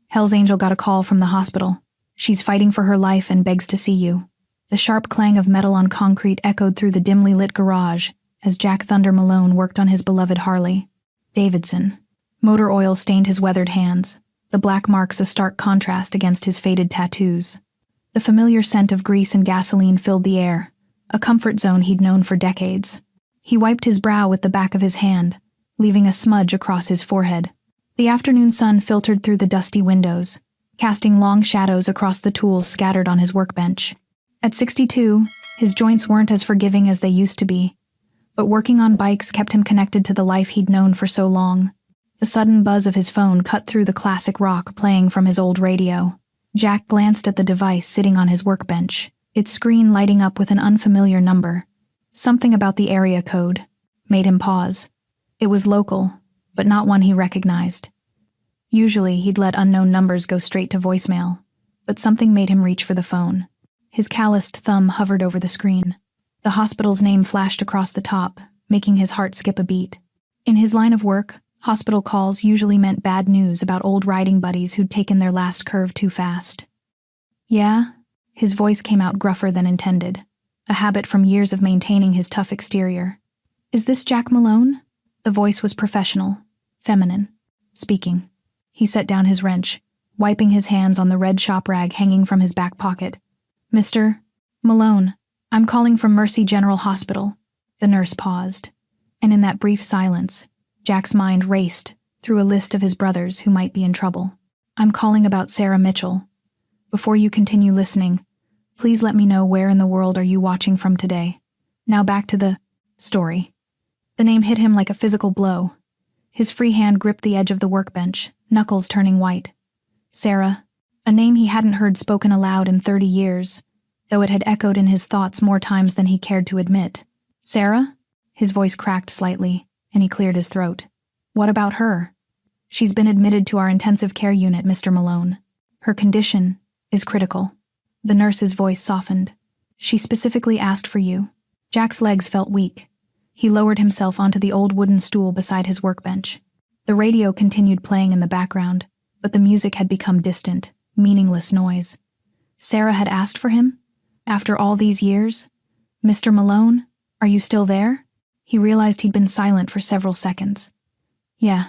Hell's Angel got a call from the hospital. She's fighting for her life and begs to see you. The sharp clang of metal on concrete echoed through the dimly lit garage as Jack Thunder Malone worked on his beloved Harley Davidson. Motor oil stained his weathered hands, the black marks a stark contrast against his faded tattoos. The familiar scent of grease and gasoline filled the air, a comfort zone he'd known for decades. He wiped his brow with the back of his hand, leaving a smudge across his forehead. The afternoon sun filtered through the dusty windows, casting long shadows across the tools scattered on his workbench. At 62, his joints weren't as forgiving as they used to be, but working on bikes kept him connected to the life he'd known for so long. The sudden buzz of his phone cut through the classic rock playing from his old radio. Jack glanced at the device sitting on his workbench, its screen lighting up with an unfamiliar number. Something about the area code made him pause. It was local, but not one he recognized. Usually, he'd let unknown numbers go straight to voicemail, but something made him reach for the phone. His calloused thumb hovered over the screen. The hospital's name flashed across the top, making his heart skip a beat. In his line of work, hospital calls usually meant bad news about old riding buddies who'd taken their last curve too fast. Yeah? His voice came out gruffer than intended, a habit from years of maintaining his tough exterior. Is this Jack Malone? The voice was professional, feminine. Speaking. He set down his wrench, wiping his hands on the red shop rag hanging from his back pocket. Mr. Malone, I'm calling from Mercy General Hospital. The nurse paused, and in that brief silence, Jack's mind raced through a list of his brothers who might be in trouble. I'm calling about Sarah Mitchell. Before you continue listening, please let me know where in the world are you watching from today. Now back to the story. The name hit him like a physical blow. His free hand gripped the edge of the workbench, knuckles turning white. Sarah, a name he hadn't heard spoken aloud in 30 years, though it had echoed in his thoughts more times than he cared to admit. Sarah? His voice cracked slightly, and he cleared his throat. What about her? She's been admitted to our intensive care unit, Mr. Malone. Her condition is critical. The nurse's voice softened. She specifically asked for you. Jack's legs felt weak. He lowered himself onto the old wooden stool beside his workbench. The radio continued playing in the background, but the music had become distant, meaningless noise. Sarah had asked for him? After all these years? Mr. Malone, are you still there? He realized he'd been silent for several seconds. Yeah,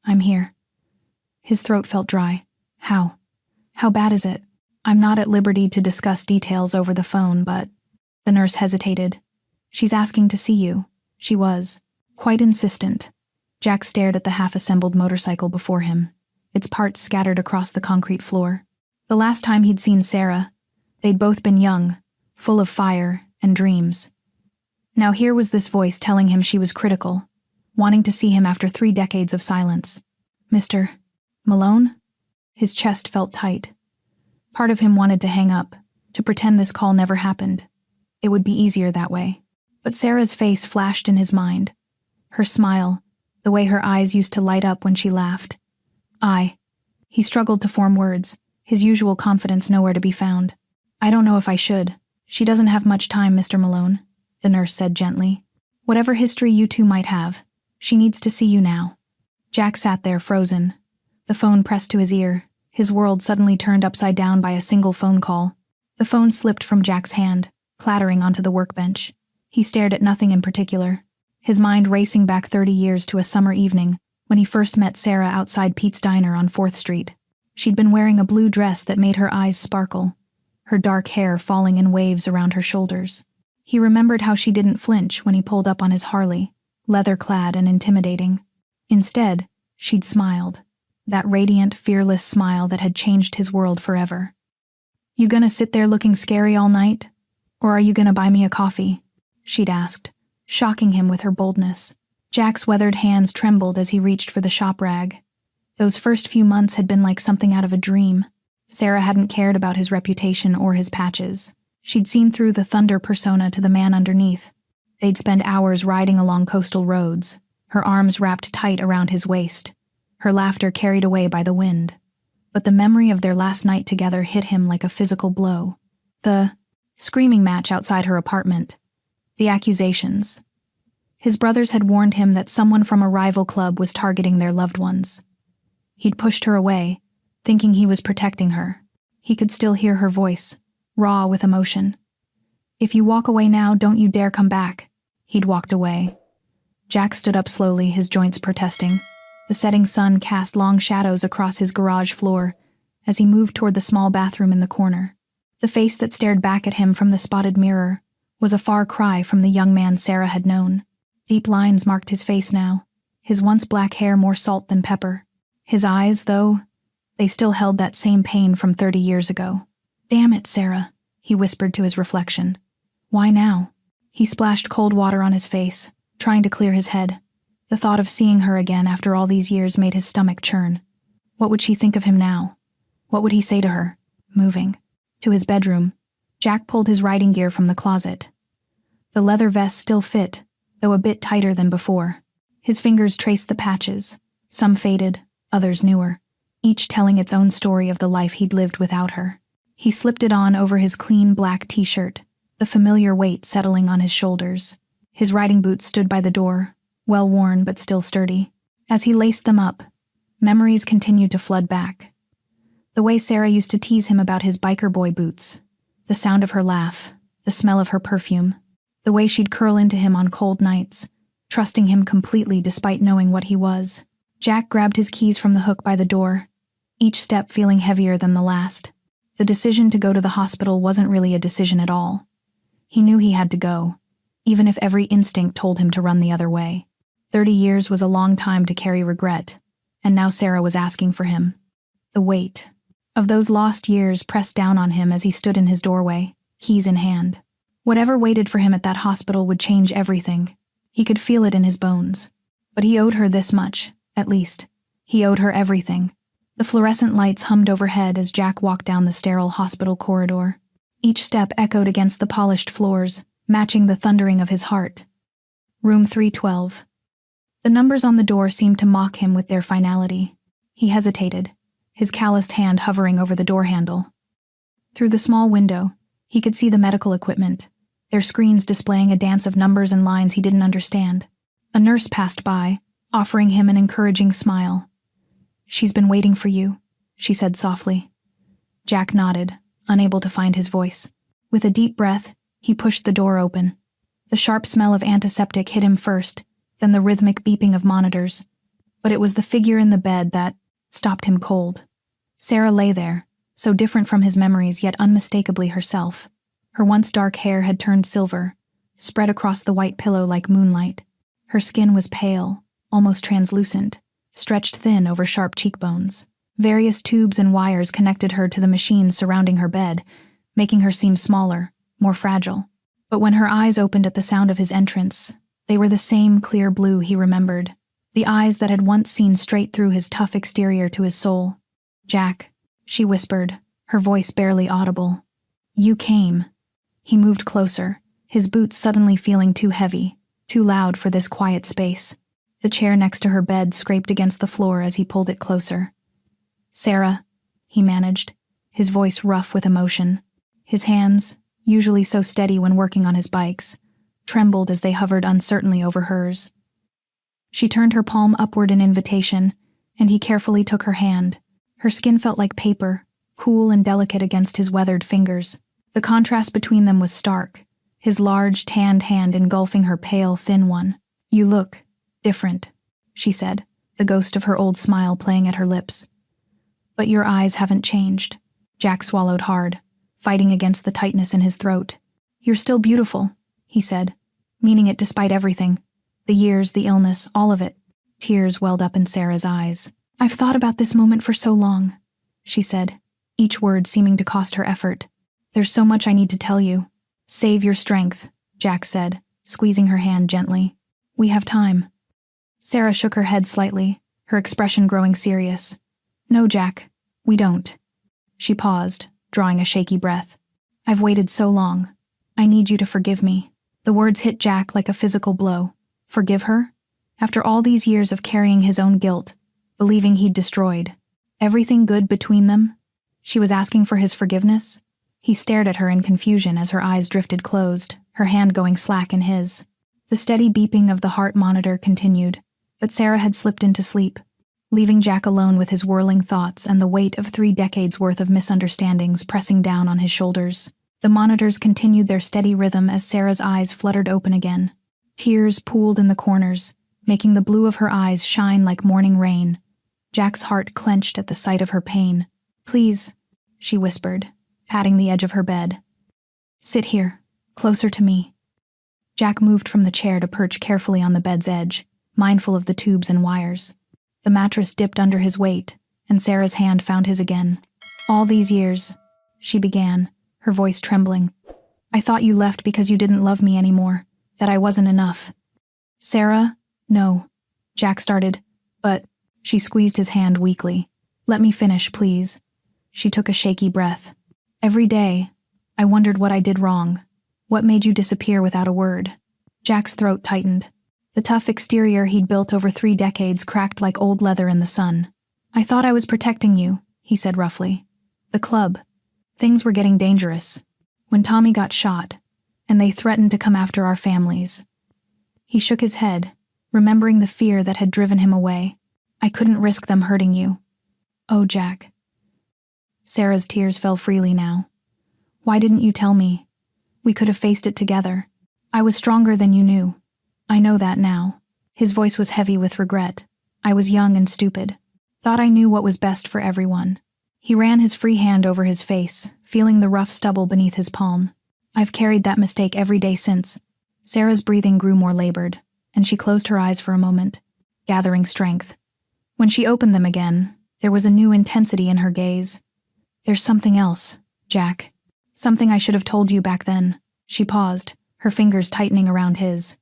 I'm here. His throat felt dry. How? How bad is it? I'm not at liberty to discuss details over the phone, but... The nurse hesitated. She's asking to see you. She was. Quite insistent. Jack stared at the half-assembled motorcycle before him, its parts scattered across the concrete floor. The last time he'd seen Sarah, they'd both been young, full of fire and dreams. Now here was this voice telling him she was critical, wanting to see him after 3 decades of silence. Mr. Malone? His chest felt tight. Part of him wanted to hang up, to pretend this call never happened. It would be easier that way. But Sarah's face flashed in his mind. Her smile, the way her eyes used to light up when she laughed. He struggled to form words, his usual confidence nowhere to be found. I don't know if I should. She doesn't have much time, Mr. Malone, the nurse said gently. Whatever history you two might have, she needs to see you now. Jack sat there frozen, the phone pressed to his ear, his world suddenly turned upside down by a single phone call. The phone slipped from Jack's hand, clattering onto the workbench. He stared at nothing in particular, his mind racing back 30 years to a summer evening when he first met Sarah outside Pete's Diner on 4th Street. She'd been wearing a blue dress that made her eyes sparkle, her dark hair falling in waves around her shoulders. He remembered how she didn't flinch when he pulled up on his Harley, leather-clad and intimidating. Instead, she'd smiled, that radiant, fearless smile that had changed his world forever. You gonna sit there looking scary all night? Or are you gonna buy me a coffee? She'd asked, shocking him with her boldness. Jack's weathered hands trembled as he reached for the shop rag. Those first few months had been like something out of a dream. Sarah hadn't cared about his reputation or his patches. She'd seen through the thunder persona to the man underneath. They'd spend hours riding along coastal roads, her arms wrapped tight around his waist, her laughter carried away by the wind. But the memory of their last night together hit him like a physical blow. The screaming match outside her apartment. The accusations. His brothers had warned him that someone from a rival club was targeting their loved ones. He'd pushed her away, thinking he was protecting her. He could still hear her voice, raw with emotion. "If you walk away now, don't you dare come back." He'd walked away. Jack stood up slowly, his joints protesting. The setting sun cast long shadows across his garage floor as he moved toward the small bathroom in the corner. The face that stared back at him from the spotted mirror was a far cry from the young man Sarah had known. Deep lines marked his face now, his once black hair more salt than pepper. His eyes, though, they still held that same pain from 30 years ago. "Damn it, Sarah," he whispered to his reflection. "Why now?" He splashed cold water on his face, trying to clear his head. The thought of seeing her again after all these years made his stomach churn. What would she think of him now? What would he say to her? Moving to his bedroom, Jack pulled his riding gear from the closet. The leather vest still fit, though a bit tighter than before. His fingers traced the patches, some faded, others newer, each telling its own story of the life he'd lived without her. He slipped it on over his clean black t-shirt, the familiar weight settling on his shoulders. His riding boots stood by the door, well worn but still sturdy. As he laced them up, memories continued to flood back. The way Sarah used to tease him about his biker boy boots, the sound of her laugh, the smell of her perfume, the way she'd curl into him on cold nights, trusting him completely despite knowing what he was. Jack grabbed his keys from the hook by the door, each step feeling heavier than the last. The decision to go to the hospital wasn't really a decision at all. He knew he had to go, even if every instinct told him to run the other way. 30 years was a long time to carry regret, and now Sarah was asking for him. The weight of those lost years pressed down on him as he stood in his doorway, keys in hand. Whatever waited for him at that hospital would change everything. He could feel it in his bones. But he owed her this much, at least. He owed her everything. The fluorescent lights hummed overhead as Jack walked down the sterile hospital corridor. Each step echoed against the polished floors, matching the thundering of his heart. Room 312. The numbers on the door seemed to mock him with their finality. He hesitated, his calloused hand hovering over the door handle. Through the small window, he could see the medical equipment, their screens displaying a dance of numbers and lines he didn't understand. A nurse passed by, offering him an encouraging smile. "She's been waiting for you," she said softly. Jack nodded, unable to find his voice. With a deep breath, he pushed the door open. The sharp smell of antiseptic hit him first, then the rhythmic beeping of monitors. But it was the figure in the bed that stopped him cold. Sarah lay there, so different from his memories yet unmistakably herself. Her once dark hair had turned silver, spread across the white pillow like moonlight. Her skin was pale, almost translucent, stretched thin over sharp cheekbones. Various tubes and wires connected her to the machines surrounding her bed, making her seem smaller, more fragile. But when her eyes opened at the sound of his entrance, they were the same clear blue he remembered, the eyes that had once seen straight through his tough exterior to his soul. "Jack," she whispered, her voice barely audible. "You came." He moved closer, his boots suddenly feeling too heavy, too loud for this quiet space. The chair next to her bed scraped against the floor as he pulled it closer. "Sarah," he managed, his voice rough with emotion. His hands, usually so steady when working on his bikes, trembled as they hovered uncertainly over hers. She turned her palm upward in invitation, and he carefully took her hand. Her skin felt like paper, cool and delicate against his weathered fingers. The contrast between them was stark, his large, tanned hand engulfing her pale, thin one. "You look different," she said, the ghost of her old smile playing at her lips. "But your eyes haven't changed." Jack swallowed hard, fighting against the tightness in his throat. "You're still beautiful," he said, meaning it despite everything. The years, the illness, all of it. Tears welled up in Sarah's eyes. "I've thought about this moment for so long," she said, each word seeming to cost her effort. "There's so much I need to tell you." "Save your strength," Jack said, squeezing her hand gently. "We have time." Sarah shook her head slightly, her expression growing serious. "No, Jack, we don't." She paused, drawing a shaky breath. "I've waited so long. I need you to forgive me." The words hit Jack like a physical blow. Forgive her? After all these years of carrying his own guilt, believing he'd destroyed everything good between them? She was asking for his forgiveness? He stared at her in confusion as her eyes drifted closed, her hand going slack in his. The steady beeping of the heart monitor continued, but Sarah had slipped into sleep. leaving Jack alone with his whirling thoughts and the weight of 3 decades worth of misunderstandings pressing down on his shoulders. The monitors continued their steady rhythm as Sarah's eyes fluttered open again. Tears pooled in the corners, making the blue of her eyes shine like morning rain. Jack's heart clenched at the sight of her pain. "Please," she whispered, patting the edge of her bed. "Sit here, closer to me." Jack moved from the chair to perch carefully on the bed's edge, mindful of the tubes and wires. The mattress dipped under his weight, and Sarah's hand found his again. "All these years," she began, her voice trembling. "I thought you left because you didn't love me anymore, that I wasn't enough." "Sarah, no," Jack started, but she squeezed his hand weakly. "Let me finish, please." She took a shaky breath. "Every day, I wondered what I did wrong. What made you disappear without a word?" Jack's throat tightened. The tough exterior he'd built over 3 decades cracked like old leather in the sun. "I thought I was protecting you," he said roughly. "The club. Things were getting dangerous. When Tommy got shot, and they threatened to come after our families." He shook his head, remembering the fear that had driven him away. "I couldn't risk them hurting you." "Oh, Jack." Sarah's tears fell freely now. "Why didn't you tell me? We could have faced it together. I was stronger than you knew. I know that now." His voice was heavy with regret. "I was young and stupid. Thought I knew what was best for everyone." He ran his free hand over his face, feeling the rough stubble beneath his palm. "I've carried that mistake every day since." Sarah's breathing grew more labored, and she closed her eyes for a moment, gathering strength. When she opened them again, there was a new intensity in her gaze. "There's something else, Jack. Something I should have told you back then." She paused, her fingers tightening around his.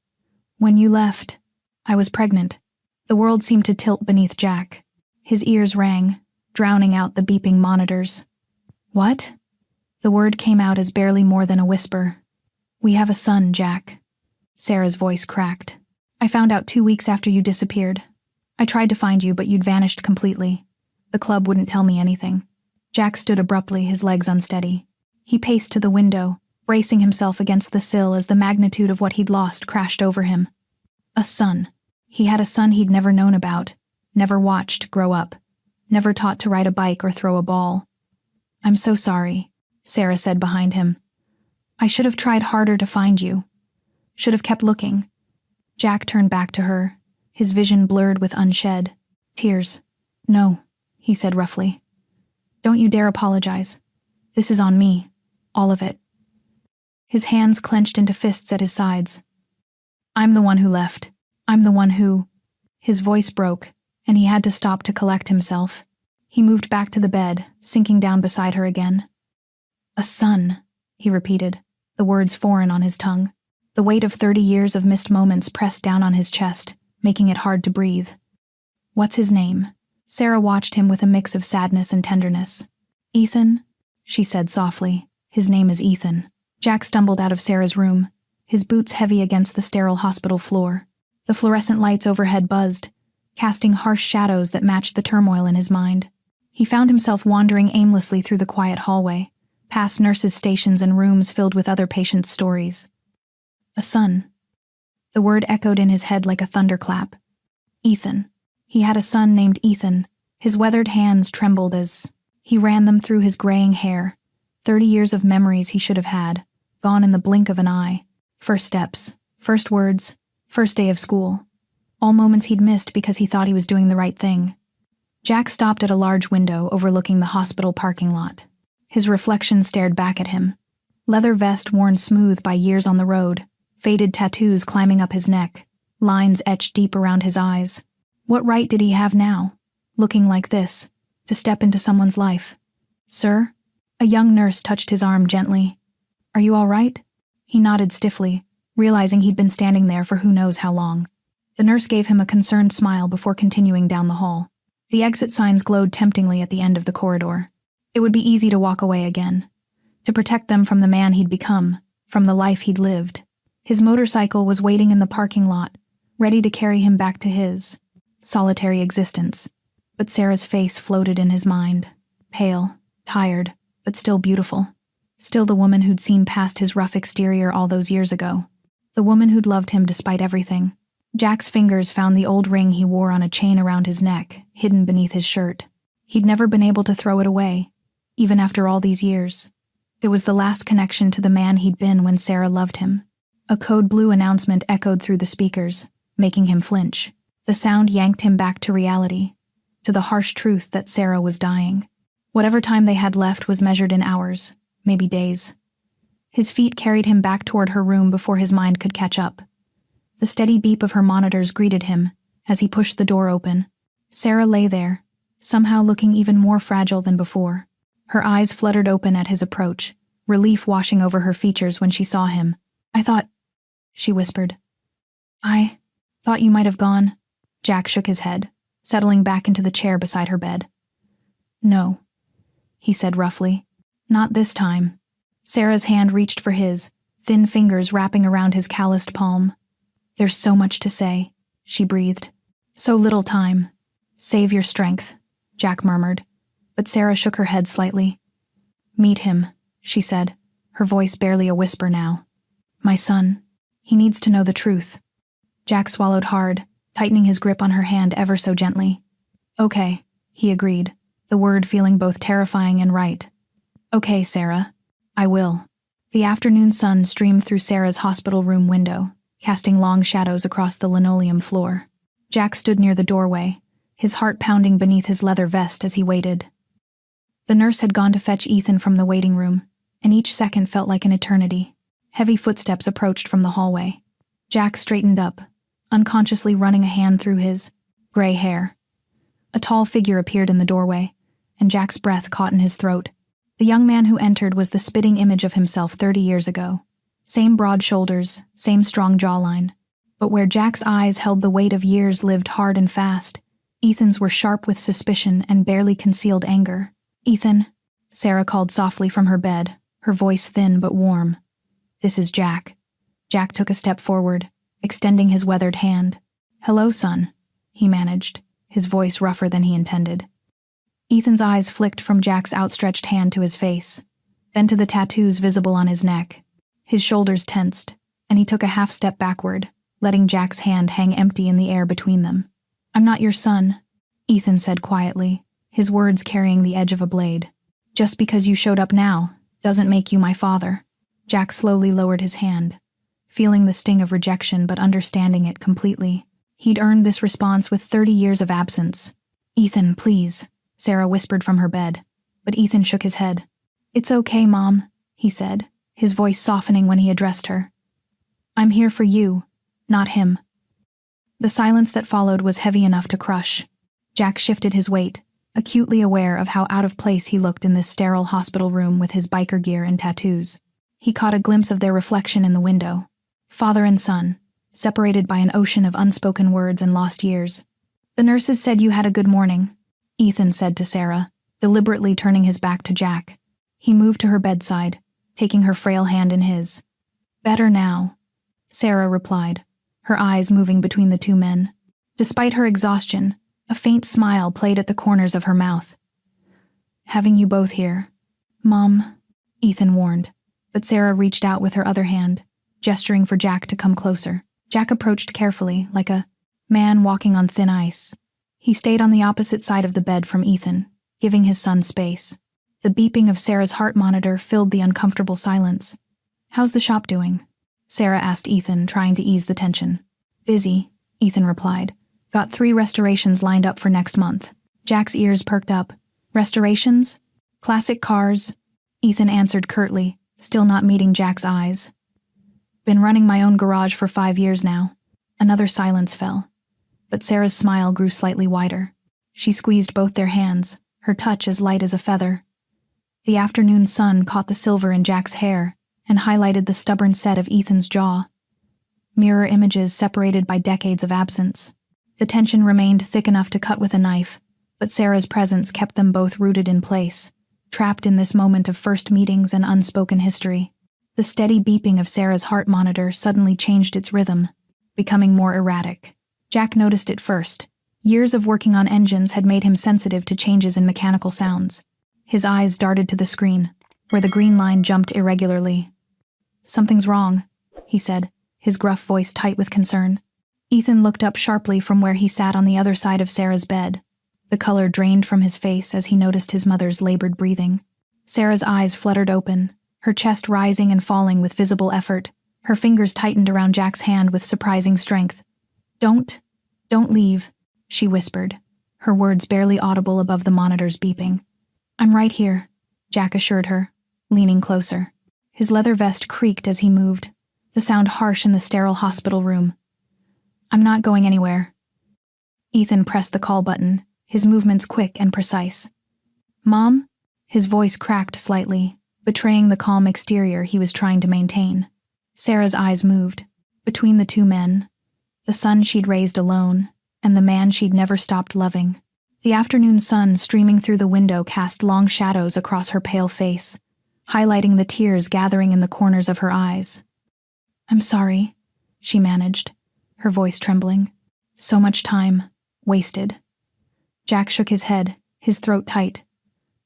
"When you left, I was pregnant." The world seemed to tilt beneath Jack. His ears rang, drowning out the beeping monitors. "What?" The word came out as barely more than a whisper. "We have a son, Jack." Sarah's voice cracked. "I found out 2 weeks after you disappeared. I tried to find you, but you'd vanished completely. The club wouldn't tell me anything." Jack stood abruptly, his legs unsteady. He paced to the window, bracing himself against the sill as the magnitude of what he'd lost crashed over him. A son. He had a son he'd never known about, never watched grow up, never taught to ride a bike or throw a ball. "I'm so sorry," Sarah said behind him. "I should have tried harder to find you. Should have kept looking." Jack turned back to her, his vision blurred with unshed tears. "No," he said roughly. "Don't you dare apologize. This is on me. All of it." His hands clenched into fists at his sides. "I'm the one who left. I'm the one who—" His voice broke, and he had to stop to collect himself. He moved back to the bed, sinking down beside her again. "A son," he repeated, the words foreign on his tongue. The weight of 30 years of missed moments pressed down on his chest, making it hard to breathe. "What's his name?" Sarah watched him with a mix of sadness and tenderness. "Ethan," she said softly. "His name is Ethan." Jack stumbled out of Sarah's room, his boots heavy against the sterile hospital floor. The fluorescent lights overhead buzzed, casting harsh shadows that matched the turmoil in his mind. He found himself wandering aimlessly through the quiet hallway, past nurses' stations and rooms filled with other patients' stories. A son. The word echoed in his head like a thunderclap. Ethan. He had a son named Ethan. His weathered hands trembled as he ran them through his graying hair. 30 years of memories he should have had, gone in the blink of an eye. First steps, first words, first day of school. All moments he'd missed because he thought he was doing the right thing. Jack stopped at a large window overlooking the hospital parking lot. His reflection stared back at him. Leather vest worn smooth by years on the road, faded tattoos climbing up his neck, lines etched deep around his eyes. What right did he have now, looking like this, to step into someone's life? "Sir?" A young nurse touched his arm gently. "Are you all right?" He nodded stiffly, realizing he'd been standing there for who knows how long. The nurse gave him a concerned smile before continuing down the hall. The exit signs glowed temptingly at the end of the corridor. It would be easy to walk away again, to protect them from the man he'd become, from the life he'd lived. His motorcycle was waiting in the parking lot, ready to carry him back to his solitary existence. But Sarah's face floated in his mind, pale, tired, but still beautiful. Still the woman who'd seen past his rough exterior all those years ago. The woman who'd loved him despite everything. Jack's fingers found the old ring he wore on a chain around his neck, hidden beneath his shirt. He'd never been able to throw it away, even after all these years. It was the last connection to the man he'd been when Sarah loved him. A code blue announcement echoed through the speakers, making him flinch. The sound yanked him back to reality, to the harsh truth that Sarah was dying. Whatever time they had left was measured in hours, maybe days. His feet carried him back toward her room before his mind could catch up. The steady beep of her monitors greeted him as he pushed the door open. Sarah lay there, somehow looking even more fragile than before. Her eyes fluttered open at his approach, relief washing over her features when she saw him. "I thought," she whispered. "I thought you might have gone." Jack shook his head, settling back into the chair beside her bed. "No," he said roughly. "Not this time." Sarah's hand reached for his, thin fingers wrapping around his calloused palm. "There's so much to say," she breathed. "So little time." "Save your strength," Jack murmured, but Sarah shook her head slightly. "Meet him," she said, her voice barely a whisper now. "My son. He needs to know the truth." Jack swallowed hard, tightening his grip on her hand ever so gently. "Okay," he agreed, the word feeling both terrifying and right. "Okay, Sarah. I will." The afternoon sun streamed through Sarah's hospital room window, casting long shadows across the linoleum floor. Jack stood near the doorway, his heart pounding beneath his leather vest as he waited. The nurse had gone to fetch Ethan from the waiting room, and each second felt like an eternity. Heavy footsteps approached from the hallway. Jack straightened up, unconsciously running a hand through his gray hair. A tall figure appeared in the doorway, and Jack's breath caught in his throat. The young man who entered was the spitting image of himself 30 years ago. Same broad shoulders, same strong jawline. But where Jack's eyes held the weight of years lived hard and fast, Ethan's were sharp with suspicion and barely concealed anger. "Ethan," Sarah called softly from her bed, her voice thin but warm. "This is Jack." Jack took a step forward, extending his weathered hand. "Hello, son," he managed, his voice rougher than he intended. Ethan's eyes flicked from Jack's outstretched hand to his face, then to the tattoos visible on his neck. His shoulders tensed, and he took a half step backward, letting Jack's hand hang empty in the air between them. "I'm not your son," Ethan said quietly, his words carrying the edge of a blade. "Just because you showed up now doesn't make you my father." Jack slowly lowered his hand, feeling the sting of rejection but understanding it completely. He'd earned this response with 30 years of absence. "Ethan, please," Sarah whispered from her bed, but Ethan shook his head. "It's okay, Mom," he said, his voice softening when he addressed her. "I'm here for you, not him." The silence that followed was heavy enough to crush. Jack shifted his weight, acutely aware of how out of place he looked in this sterile hospital room with his biker gear and tattoos. He caught a glimpse of their reflection in the window. Father and son, separated by an ocean of unspoken words and lost years. "The nurses said you had a good morning," Ethan said to Sarah, deliberately turning his back to Jack. He moved to her bedside, taking her frail hand in his. "Better now," Sarah replied, her eyes moving between the two men. Despite her exhaustion, a faint smile played at the corners of her mouth. "Having you both here." "Mom," Ethan warned, but Sarah reached out with her other hand, gesturing for Jack to come closer. Jack approached carefully, like a man walking on thin ice. He stayed on the opposite side of the bed from Ethan, giving his son space. The beeping of Sarah's heart monitor filled the uncomfortable silence. "How's the shop doing?" Sarah asked Ethan, trying to ease the tension. "Busy," Ethan replied. "Got 3 restorations lined up for next month." Jack's ears perked up. "Restorations? Classic cars?" Ethan answered curtly, still not meeting Jack's eyes. "Been running my own garage for 5 years now." Another silence fell, but Sarah's smile grew slightly wider. She squeezed both their hands, her touch as light as a feather. The afternoon sun caught the silver in Jack's hair and highlighted the stubborn set of Ethan's jaw. Mirror images separated by decades of absence. The tension remained thick enough to cut with a knife, but Sarah's presence kept them both rooted in place, trapped in this moment of first meetings and unspoken history. The steady beeping of Sarah's heart monitor suddenly changed its rhythm, becoming more erratic. Jack noticed it first. Years of working on engines had made him sensitive to changes in mechanical sounds. His eyes darted to the screen, where the green line jumped irregularly. "Something's wrong," he said, his gruff voice tight with concern. Ethan looked up sharply from where he sat on the other side of Sarah's bed. The color drained from his face as he noticed his mother's labored breathing. Sarah's eyes fluttered open, her chest rising and falling with visible effort. Her fingers tightened around Jack's hand with surprising strength. Don't leave," she whispered, her words barely audible above the monitor's beeping. "I'm right here," Jack assured her, leaning closer. His leather vest creaked as he moved, the sound harsh in the sterile hospital room. "I'm not going anywhere." Ethan pressed the call button, his movements quick and precise. "Mom?" His voice cracked slightly, betraying the calm exterior he was trying to maintain. Sarah's eyes moved, between the two men, the son she'd raised alone, and the man she'd never stopped loving. The afternoon sun streaming through the window cast long shadows across her pale face, highlighting the tears gathering in the corners of her eyes. "I'm sorry," she managed, her voice trembling. "So much time, wasted." Jack shook his head, his throat tight.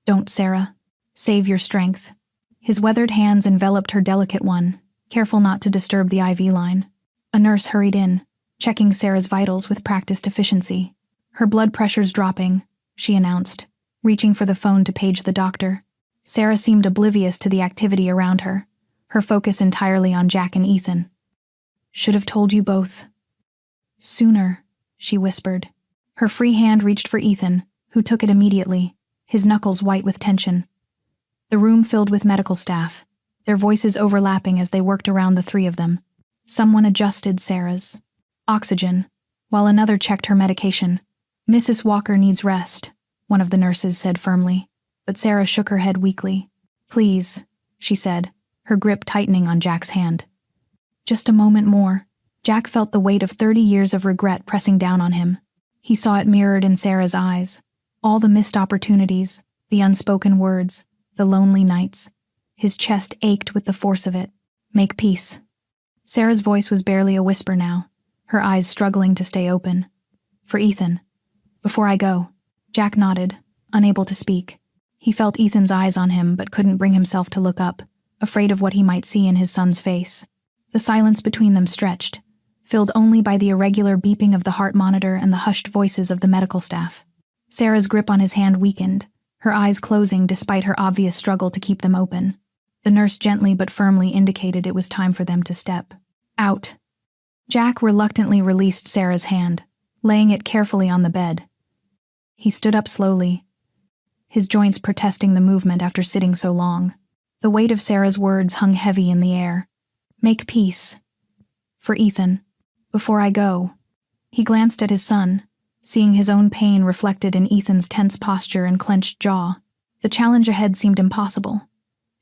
"Don't, Sarah. Save your strength." His weathered hands enveloped her delicate one, careful not to disturb the IV line. A nurse hurried in, checking Sarah's vitals with practiced efficiency. "Her blood pressure's dropping," she announced, reaching for the phone to page the doctor. Sarah seemed oblivious to the activity around her, her focus entirely on Jack and Ethan. "Should have told you both sooner," she whispered. Her free hand reached for Ethan, who took it immediately, his knuckles white with tension. The room filled with medical staff, their voices overlapping as they worked around the three of them. Someone adjusted Sarah's oxygen, while another checked her medication. "Mrs. Walker needs rest," one of the nurses said firmly, but Sarah shook her head weakly. "Please," she said, her grip tightening on Jack's hand. Just a moment more. Jack felt the weight of 30 years of regret pressing down on him. He saw it mirrored in Sarah's eyes, all the missed opportunities, the unspoken words, the lonely nights. His chest ached with the force of it. "Make peace." Sarah's voice was barely a whisper now, her eyes struggling to stay open. "For Ethan. Before I go." Jack nodded, unable to speak. He felt Ethan's eyes on him but couldn't bring himself to look up, afraid of what he might see in his son's face. The silence between them stretched, filled only by the irregular beeping of the heart monitor and the hushed voices of the medical staff. Sarah's grip on his hand weakened, her eyes closing despite her obvious struggle to keep them open. The nurse gently but firmly indicated it was time for them to step out. Jack reluctantly released Sarah's hand, laying it carefully on the bed. He stood up slowly, his joints protesting the movement after sitting so long. The weight of Sarah's words hung heavy in the air. "Make peace. For Ethan. Before I go." He glanced at his son, seeing his own pain reflected in Ethan's tense posture and clenched jaw. The challenge ahead seemed impossible.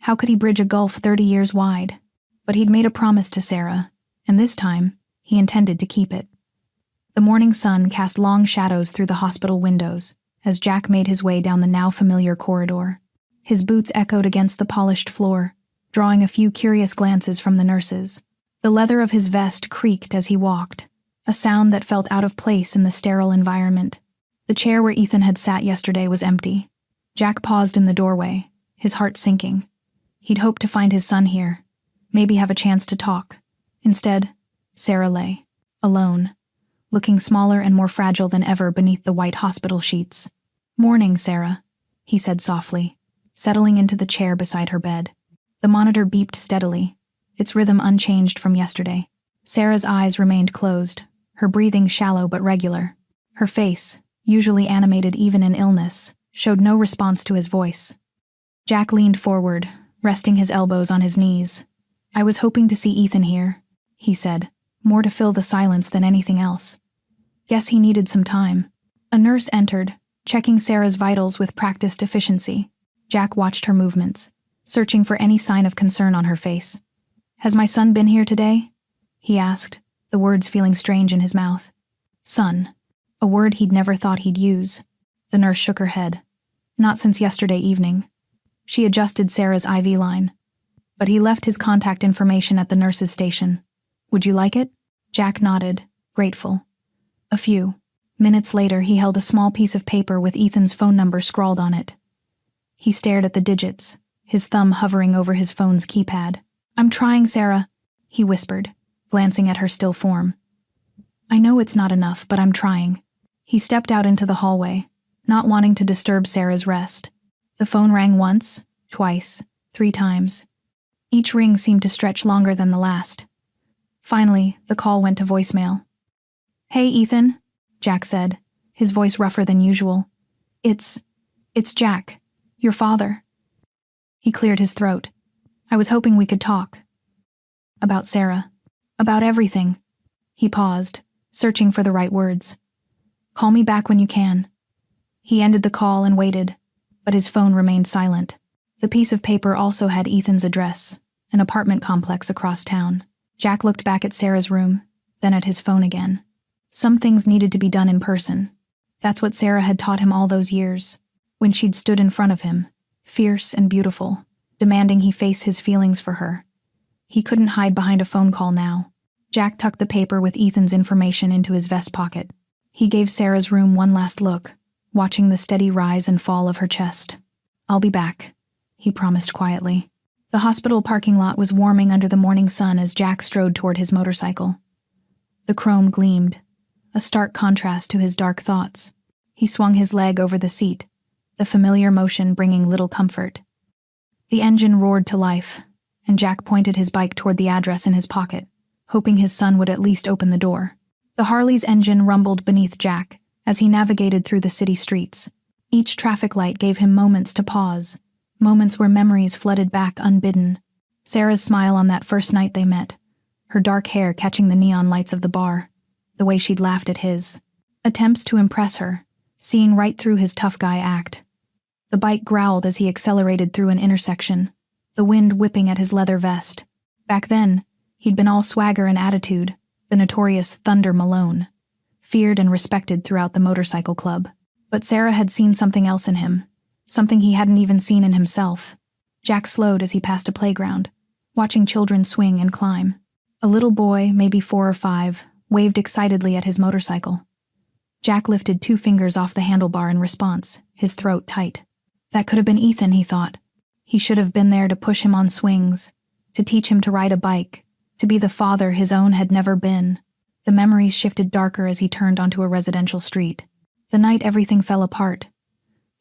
How could he bridge a gulf 30 years wide? But he'd made a promise to Sarah, and this time, he intended to keep it. The morning sun cast long shadows through the hospital windows as Jack made his way down the now familiar corridor. His boots echoed against the polished floor, drawing a few curious glances from the nurses. The leather of his vest creaked as he walked, a sound that felt out of place in the sterile environment. The chair where Ethan had sat yesterday was empty. Jack paused in the doorway, his heart sinking. He'd hoped to find his son here, maybe have a chance to talk. Instead, Sarah lay, alone, looking smaller and more fragile than ever beneath the white hospital sheets. "Morning, Sarah," he said softly, settling into the chair beside her bed. The monitor beeped steadily, its rhythm unchanged from yesterday. Sarah's eyes remained closed, her breathing shallow but regular. Her face, usually animated even in illness, showed no response to his voice. Jack leaned forward, resting his elbows on his knees. "I was hoping to see Ethan here," he said, more to fill the silence than anything else. "Guess he needed some time." A nurse entered, checking Sarah's vitals with practiced efficiency. Jack watched her movements, searching for any sign of concern on her face. "Has my son been here today?" he asked, the words feeling strange in his mouth. "Son," a word he'd never thought he'd use. The nurse shook her head. "Not since yesterday evening." She adjusted Sarah's IV line. "But he left his contact information at the nurse's station. Would you like it?" Jack nodded, grateful. A few minutes later, he held a small piece of paper with Ethan's phone number scrawled on it. He stared at the digits, his thumb hovering over his phone's keypad. "I'm trying, Sarah," he whispered, glancing at her still form. I know it's not enough, but I'm trying. He stepped out into the hallway, not wanting to disturb Sarah's rest. The phone rang once, twice, 3 times. Each ring seemed to stretch longer than the last. Finally, the call went to voicemail. "Hey, Ethan," Jack said, his voice rougher than usual. It's Jack, your father." He cleared his throat. "I was hoping we could talk." "About Sarah. About everything." He paused, searching for the right words. "Call me back when you can." He ended the call and waited, but his phone remained silent. The piece of paper also had Ethan's address, an apartment complex across town. Jack looked back at Sarah's room, then at his phone again. Some things needed to be done in person. That's what Sarah had taught him all those years, when she'd stood in front of him, fierce and beautiful, demanding he face his feelings for her. He couldn't hide behind a phone call now. Jack tucked the paper with Ethan's information into his vest pocket. He gave Sarah's room one last look, watching the steady rise and fall of her chest. "I'll be back," he promised quietly. The hospital parking lot was warming under the morning sun as Jack strode toward his motorcycle. The chrome gleamed, a stark contrast to his dark thoughts. He swung his leg over the seat, the familiar motion bringing little comfort. The engine roared to life, and Jack pointed his bike toward the address in his pocket, hoping his son would at least open the door. The Harley's engine rumbled beneath Jack as he navigated through the city streets. Each traffic light gave him moments to pause, moments where memories flooded back unbidden. Sarah's smile on that first night they met, her dark hair catching the neon lights of the bar, the way she'd laughed at his attempts to impress her, seeing right through his tough guy act. The bike growled as he accelerated through an intersection, the wind whipping at his leather vest. Back then, he'd been all swagger and attitude, the notorious Thunder Malone, feared and respected throughout the motorcycle club. But Sarah had seen something else in him, something he hadn't even seen in himself. Jack slowed as he passed a playground, watching children swing and climb. A little boy, maybe 4 or 5, waved excitedly at his motorcycle. Jack lifted 2 fingers off the handlebar in response, his throat tight. That could have been Ethan, he thought. He should have been there to push him on swings, to teach him to ride a bike, to be the father his own had never been. The memories shifted darker as he turned onto a residential street. The night everything fell apart.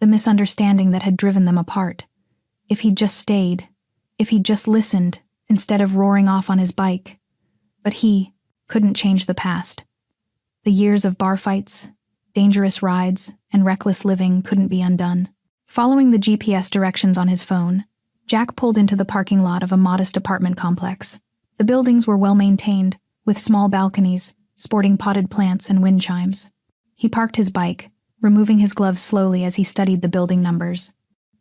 The misunderstanding that had driven them apart. If he'd just stayed, if he'd just listened, instead of roaring off on his bike. But he couldn't change the past. The years of bar fights, dangerous rides, and reckless living couldn't be undone. Following the GPS directions on his phone, Jack pulled into the parking lot of a modest apartment complex. The buildings were well-maintained, with small balconies, sporting potted plants and wind chimes. He parked his bike, removing his gloves slowly as he studied the building numbers.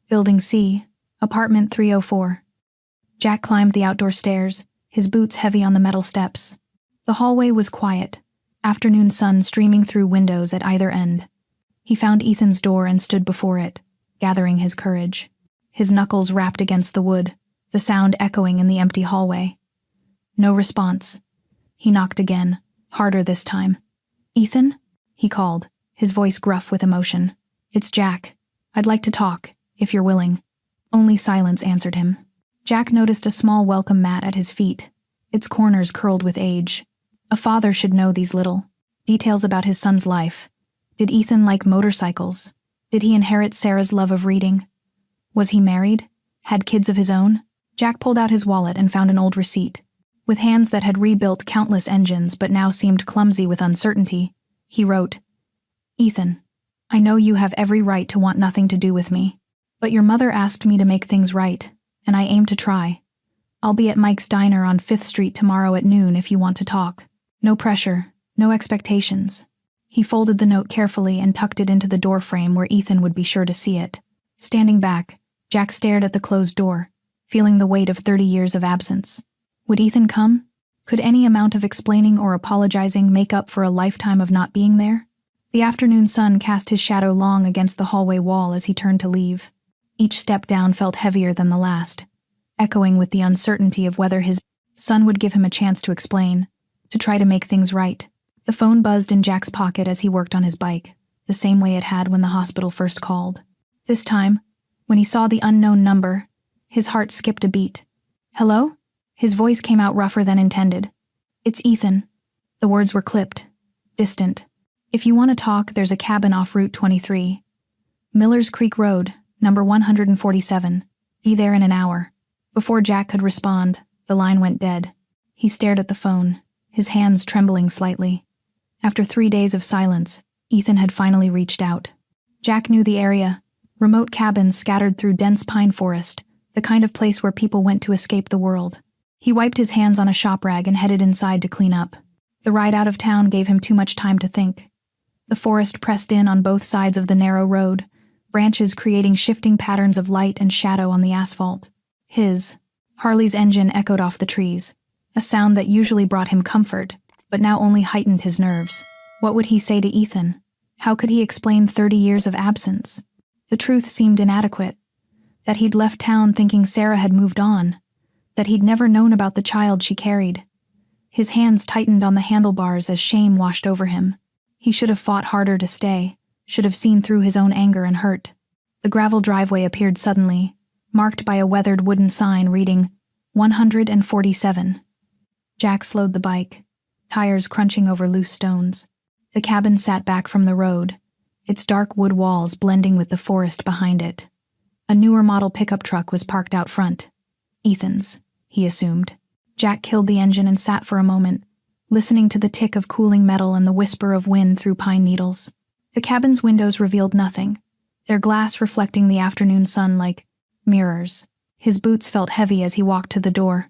Building C, apartment 304. Jack climbed the outdoor stairs, his boots heavy on the metal steps. The hallway was quiet, afternoon sun streaming through windows at either end. He found Ethan's door and stood before it, gathering his courage. His knuckles rapped against the wood, the sound echoing in the empty hallway. No response. He knocked again, harder this time. "Ethan?" he called, his voice gruff with emotion. "It's Jack. I'd like to talk, if you're willing." Only silence answered him. Jack noticed a small welcome mat at his feet, its corners curled with age. A father should know these little details about his son's life. Did Ethan like motorcycles? Did he inherit Sarah's love of reading? Was he married? Had kids of his own? Jack pulled out his wallet and found an old receipt. With hands that had rebuilt countless engines but now seemed clumsy with uncertainty, he wrote, "Ethan, I know you have every right to want nothing to do with me, but your mother asked me to make things right, and I aim to try. I'll be at Mike's Diner on 5th Street tomorrow at noon if you want to talk. No pressure, no expectations." He folded the note carefully and tucked it into the door frame where Ethan would be sure to see it. Standing back, Jack stared at the closed door, feeling the weight of 30 years of absence. Would Ethan come? Could any amount of explaining or apologizing make up for a lifetime of not being there? The afternoon sun cast his shadow long against the hallway wall as he turned to leave. Each step down felt heavier than the last, echoing with the uncertainty of whether his son would give him a chance to explain, to try to make things right. The phone buzzed in Jack's pocket as he worked on his bike, the same way it had when the hospital first called. This time, when he saw the unknown number, his heart skipped a beat. "Hello?" His voice came out rougher than intended. "It's Ethan." The words were clipped, distant. If you want to talk, there's a cabin off Route 23. Miller's Creek Road, number 147. Be there in an hour. Before Jack could respond, the line went dead. He stared at the phone, his hands trembling slightly. After 3 days of silence, Ethan had finally reached out. Jack knew the area, remote cabins scattered through dense pine forest, the kind of place where people went to escape the world. He wiped his hands on a shop rag and headed inside to clean up. The ride out of town gave him too much time to think. The forest pressed in on both sides of the narrow road, branches creating shifting patterns of light and shadow on the asphalt. Harley's engine echoed off the trees, a sound that usually brought him comfort, but now only heightened his nerves. What would he say to Ethan? How could he explain 30 years of absence? The truth seemed inadequate. That he'd left town thinking Sarah had moved on. That he'd never known about the child she carried. His hands tightened on the handlebars as shame washed over him. He should have fought harder to stay, should have seen through his own anger and hurt. The gravel driveway appeared suddenly, marked by a weathered wooden sign reading 147. Jack slowed the bike, tires crunching over loose stones. The cabin sat back from the road, its dark wood walls blending with the forest behind it. A newer model pickup truck was parked out front. Ethan's, he assumed. Jack killed the engine and sat for a moment, listening to the tick of cooling metal and the whisper of wind through pine needles. The cabin's windows revealed nothing, their glass reflecting the afternoon sun like mirrors. His boots felt heavy as he walked to the door.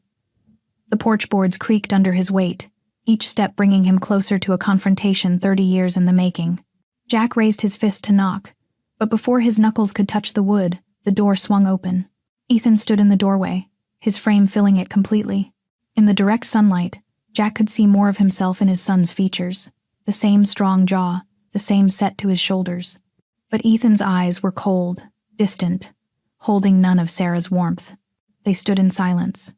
The porch boards creaked under his weight, each step bringing him closer to a confrontation 30 years in the making. Jack raised his fist to knock, but before his knuckles could touch the wood, the door swung open. Ethan stood in the doorway, his frame filling it completely. In the direct sunlight, Jack could see more of himself in his son's features, the same strong jaw, the same set to his shoulders. But Ethan's eyes were cold, distant, holding none of Sarah's warmth. They stood in silence,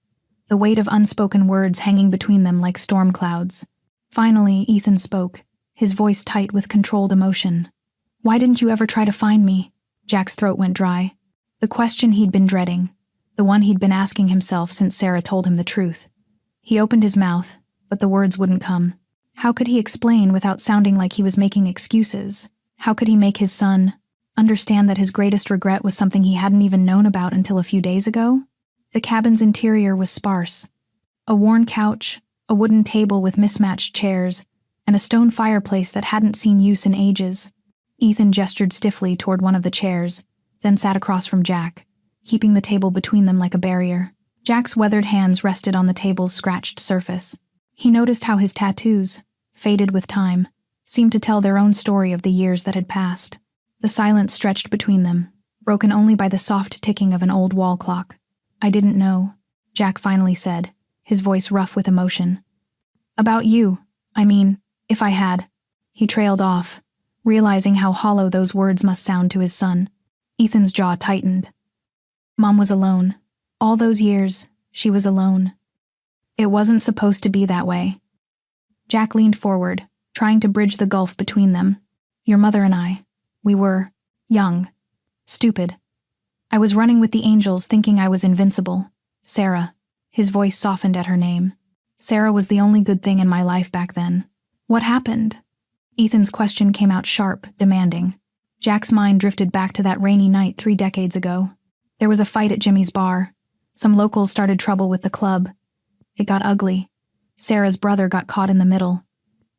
the weight of unspoken words hanging between them like storm clouds. Finally, Ethan spoke, his voice tight with controlled emotion. "Why didn't you ever try to find me?" Jack's throat went dry. The question he'd been dreading, the one he'd been asking himself since Sarah told him the truth. He opened his mouth, but the words wouldn't come. How could he explain without sounding like he was making excuses? How could he make his son understand that his greatest regret was something he hadn't even known about until a few days ago? The cabin's interior was sparse. A worn couch, a wooden table with mismatched chairs, and a stone fireplace that hadn't seen use in ages. Ethan gestured stiffly toward one of the chairs, then sat across from Jack, keeping the table between them like a barrier. Jack's weathered hands rested on the table's scratched surface. He noticed how his tattoos, faded with time, seemed to tell their own story of the years that had passed. The silence stretched between them, broken only by the soft ticking of an old wall clock. "I didn't know," Jack finally said, his voice rough with emotion. "About you, I mean, if I had." He trailed off, realizing how hollow those words must sound to his son. Ethan's jaw tightened. Mom was alone. All those years, she was alone. It wasn't supposed to be that way. Jack leaned forward, trying to bridge the gulf between them. "Your mother and I, we were young, stupid. I was running with the angels thinking I was invincible. Sarah," his voice softened at her name. "Sarah was the only good thing in my life back then. What happened?" Ethan's question came out sharp, demanding. Jack's mind drifted back to that rainy night 3 decades ago. There was a fight at Jimmy's bar. Some locals started trouble with the club. It got ugly. Sarah's brother got caught in the middle.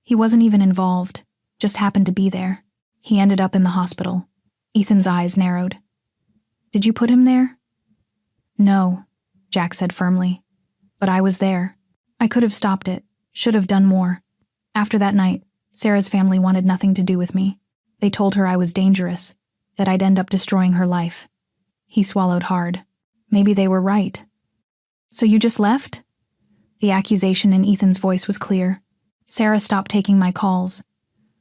He wasn't even involved, just happened to be there. He ended up in the hospital. Ethan's eyes narrowed. "Did you put him there?" "No," Jack said firmly. "But I was there. I could have stopped it, should have done more. After that night, Sarah's family wanted nothing to do with me. They told her I was dangerous, that I'd end up destroying her life." He swallowed hard. Maybe they were right. "So you just left?" The accusation in Ethan's voice was clear. "Sarah stopped taking my calls.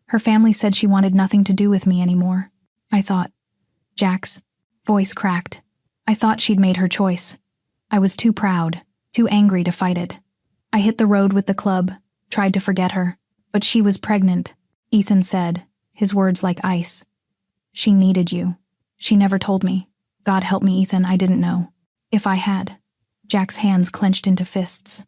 Her family said she wanted nothing to do with me anymore. I thought..." Jack's voice cracked. "I thought she'd made her choice. I was too proud, too angry to fight it. I hit the road with the club, tried to forget her. But she was pregnant," Ethan said, his words like ice. "She needed you. She never told me. God help me, Ethan, I didn't know. If I had..." Jack's hands clenched into fists.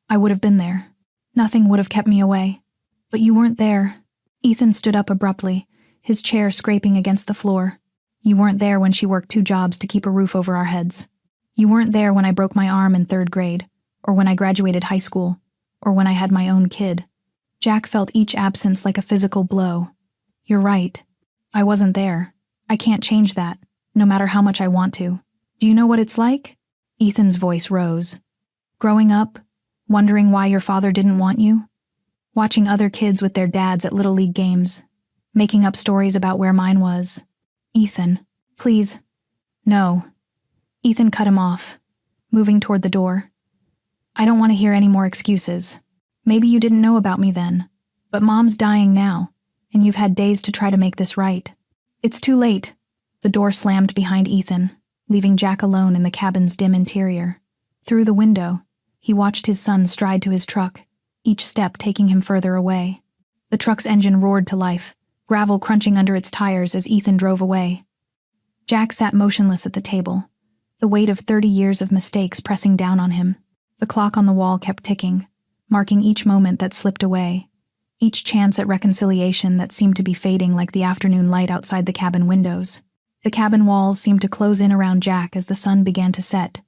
"I would have been there. Nothing would have kept me away. But you weren't there. Ethan stood up abruptly, his chair scraping against the floor. You weren't there when she worked 2 jobs to keep a roof over our heads. You weren't there when I broke my arm in 3rd grade, or when I graduated high school, or when I had my own kid. Jack felt each absence like a physical blow. You're right. I wasn't there. I can't change that, no matter how much I want to. Do you know what it's like? Ethan's voice rose. Growing up, wondering why your father didn't want you? Watching other kids with their dads at Little League games, making up stories about where mine was. Ethan, please. No. Ethan cut him off, moving toward the door. I don't want to hear any more excuses. Maybe you didn't know about me then, but Mom's dying now, and you've had days to try to make this right. It's too late. The door slammed behind Ethan, leaving Jack alone in the cabin's dim interior. Through the window, he watched his son stride to his truck, each step taking him further away. The truck's engine roared to life, gravel crunching under its tires as Ethan drove away. Jack sat motionless at the table, the weight of 30 years of mistakes pressing down on him. The clock on the wall kept ticking, marking each moment that slipped away, each chance at reconciliation that seemed to be fading like the afternoon light outside the cabin windows. The cabin walls seemed to close in around Jack as the sun began to set,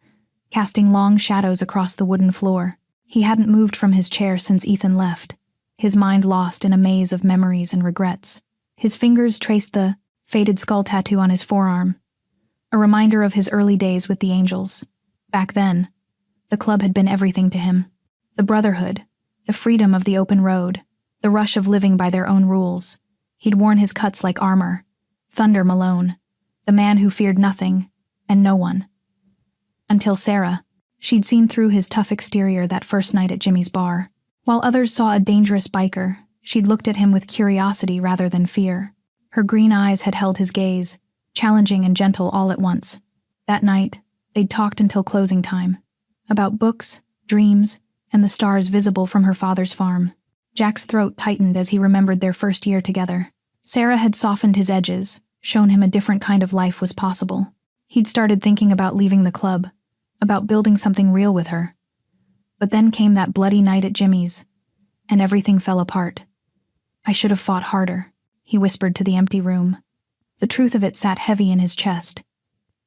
casting long shadows across the wooden floor. He hadn't moved from his chair since Ethan left, his mind lost in a maze of memories and regrets. His fingers traced the faded skull tattoo on his forearm, a reminder of his early days with the Angels. Back then, the club had been everything to him. The brotherhood, the freedom of the open road, the rush of living by their own rules. He'd worn his cuts like armor. Thunder Malone, the man who feared nothing and no one. Until Sarah. She'd seen through his tough exterior that first night at Jimmy's bar. While others saw a dangerous biker, she'd looked at him with curiosity rather than fear. Her green eyes had held his gaze, challenging and gentle all at once. That night, they'd talked until closing time. About books, dreams, and the stars visible from her father's farm. Jack's throat tightened as he remembered their first year together. Sarah had softened his edges, shown him a different kind of life was possible. He'd started thinking about leaving the club, about building something real with her. But then came that bloody night at Jimmy's, and everything fell apart. I should have fought harder, he whispered to the empty room. The truth of it sat heavy in his chest.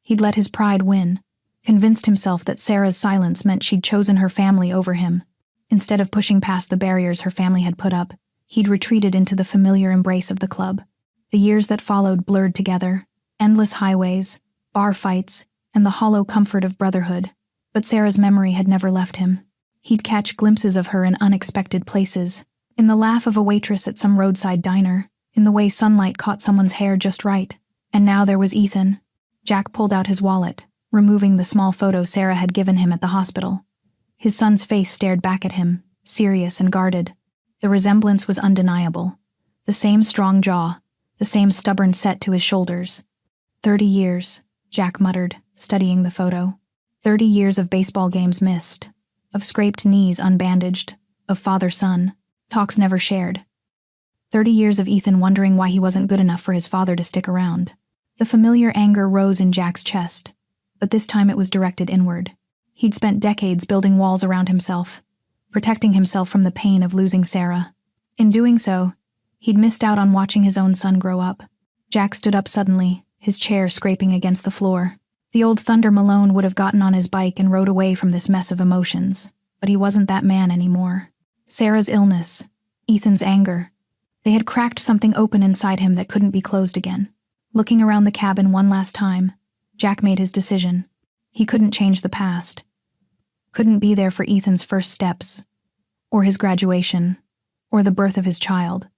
He'd let his pride win, convinced himself that Sarah's silence meant she'd chosen her family over him. Instead of pushing past the barriers her family had put up, he'd retreated into the familiar embrace of the club. The years that followed blurred together, endless highways, bar fights, and the hollow comfort of brotherhood. But Sarah's memory had never left him. He'd catch glimpses of her in unexpected places, in the laugh of a waitress at some roadside diner, in the way sunlight caught someone's hair just right. And now there was Ethan. Jack pulled out his wallet, removing the small photo Sarah had given him at the hospital. His son's face stared back at him, serious and guarded. The resemblance was undeniable. The same strong jaw, the same stubborn set to his shoulders. 30 years, Jack muttered, studying the photo. 30 years of baseball games missed, of scraped knees unbandaged, of father-son, talks never shared. 30 years of Ethan wondering why he wasn't good enough for his father to stick around. The familiar anger rose in Jack's chest, but this time it was directed inward. He'd spent decades building walls around himself, protecting himself from the pain of losing Sarah. In doing so, he'd missed out on watching his own son grow up. Jack stood up suddenly, his chair scraping against the floor. The old Thunder Malone would have gotten on his bike and rode away from this mess of emotions, but he wasn't that man anymore. Sarah's illness, Ethan's anger, they had cracked something open inside him that couldn't be closed again. Looking around the cabin one last time, Jack made his decision. He couldn't change the past. Couldn't be there for Ethan's first steps, or his graduation, or the birth of his child.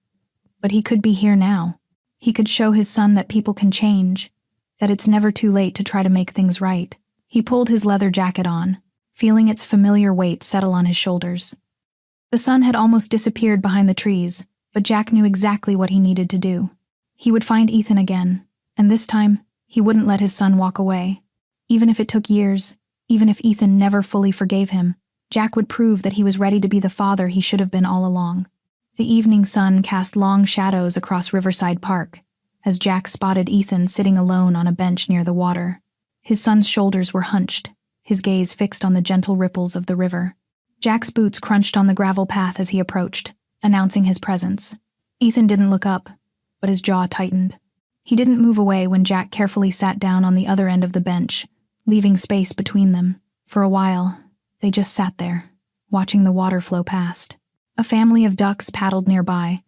But he could be here now. He could show his son that people can change, that it's never too late to try to make things right. He pulled his leather jacket on, feeling its familiar weight settle on his shoulders. The sun had almost disappeared behind the trees, but Jack knew exactly what he needed to do. He would find Ethan again, and this time, he wouldn't let his son walk away. Even if it took years, even if Ethan never fully forgave him, Jack would prove that he was ready to be the father he should have been all along. The evening sun cast long shadows across Riverside Park, as Jack spotted Ethan sitting alone on a bench near the water. His son's shoulders were hunched, his gaze fixed on the gentle ripples of the river. Jack's boots crunched on the gravel path as he approached, announcing his presence. Ethan didn't look up, but his jaw tightened. He didn't move away when Jack carefully sat down on the other end of the bench, leaving space between them. For a while, they just sat there, watching the water flow past. A family of ducks paddled nearby,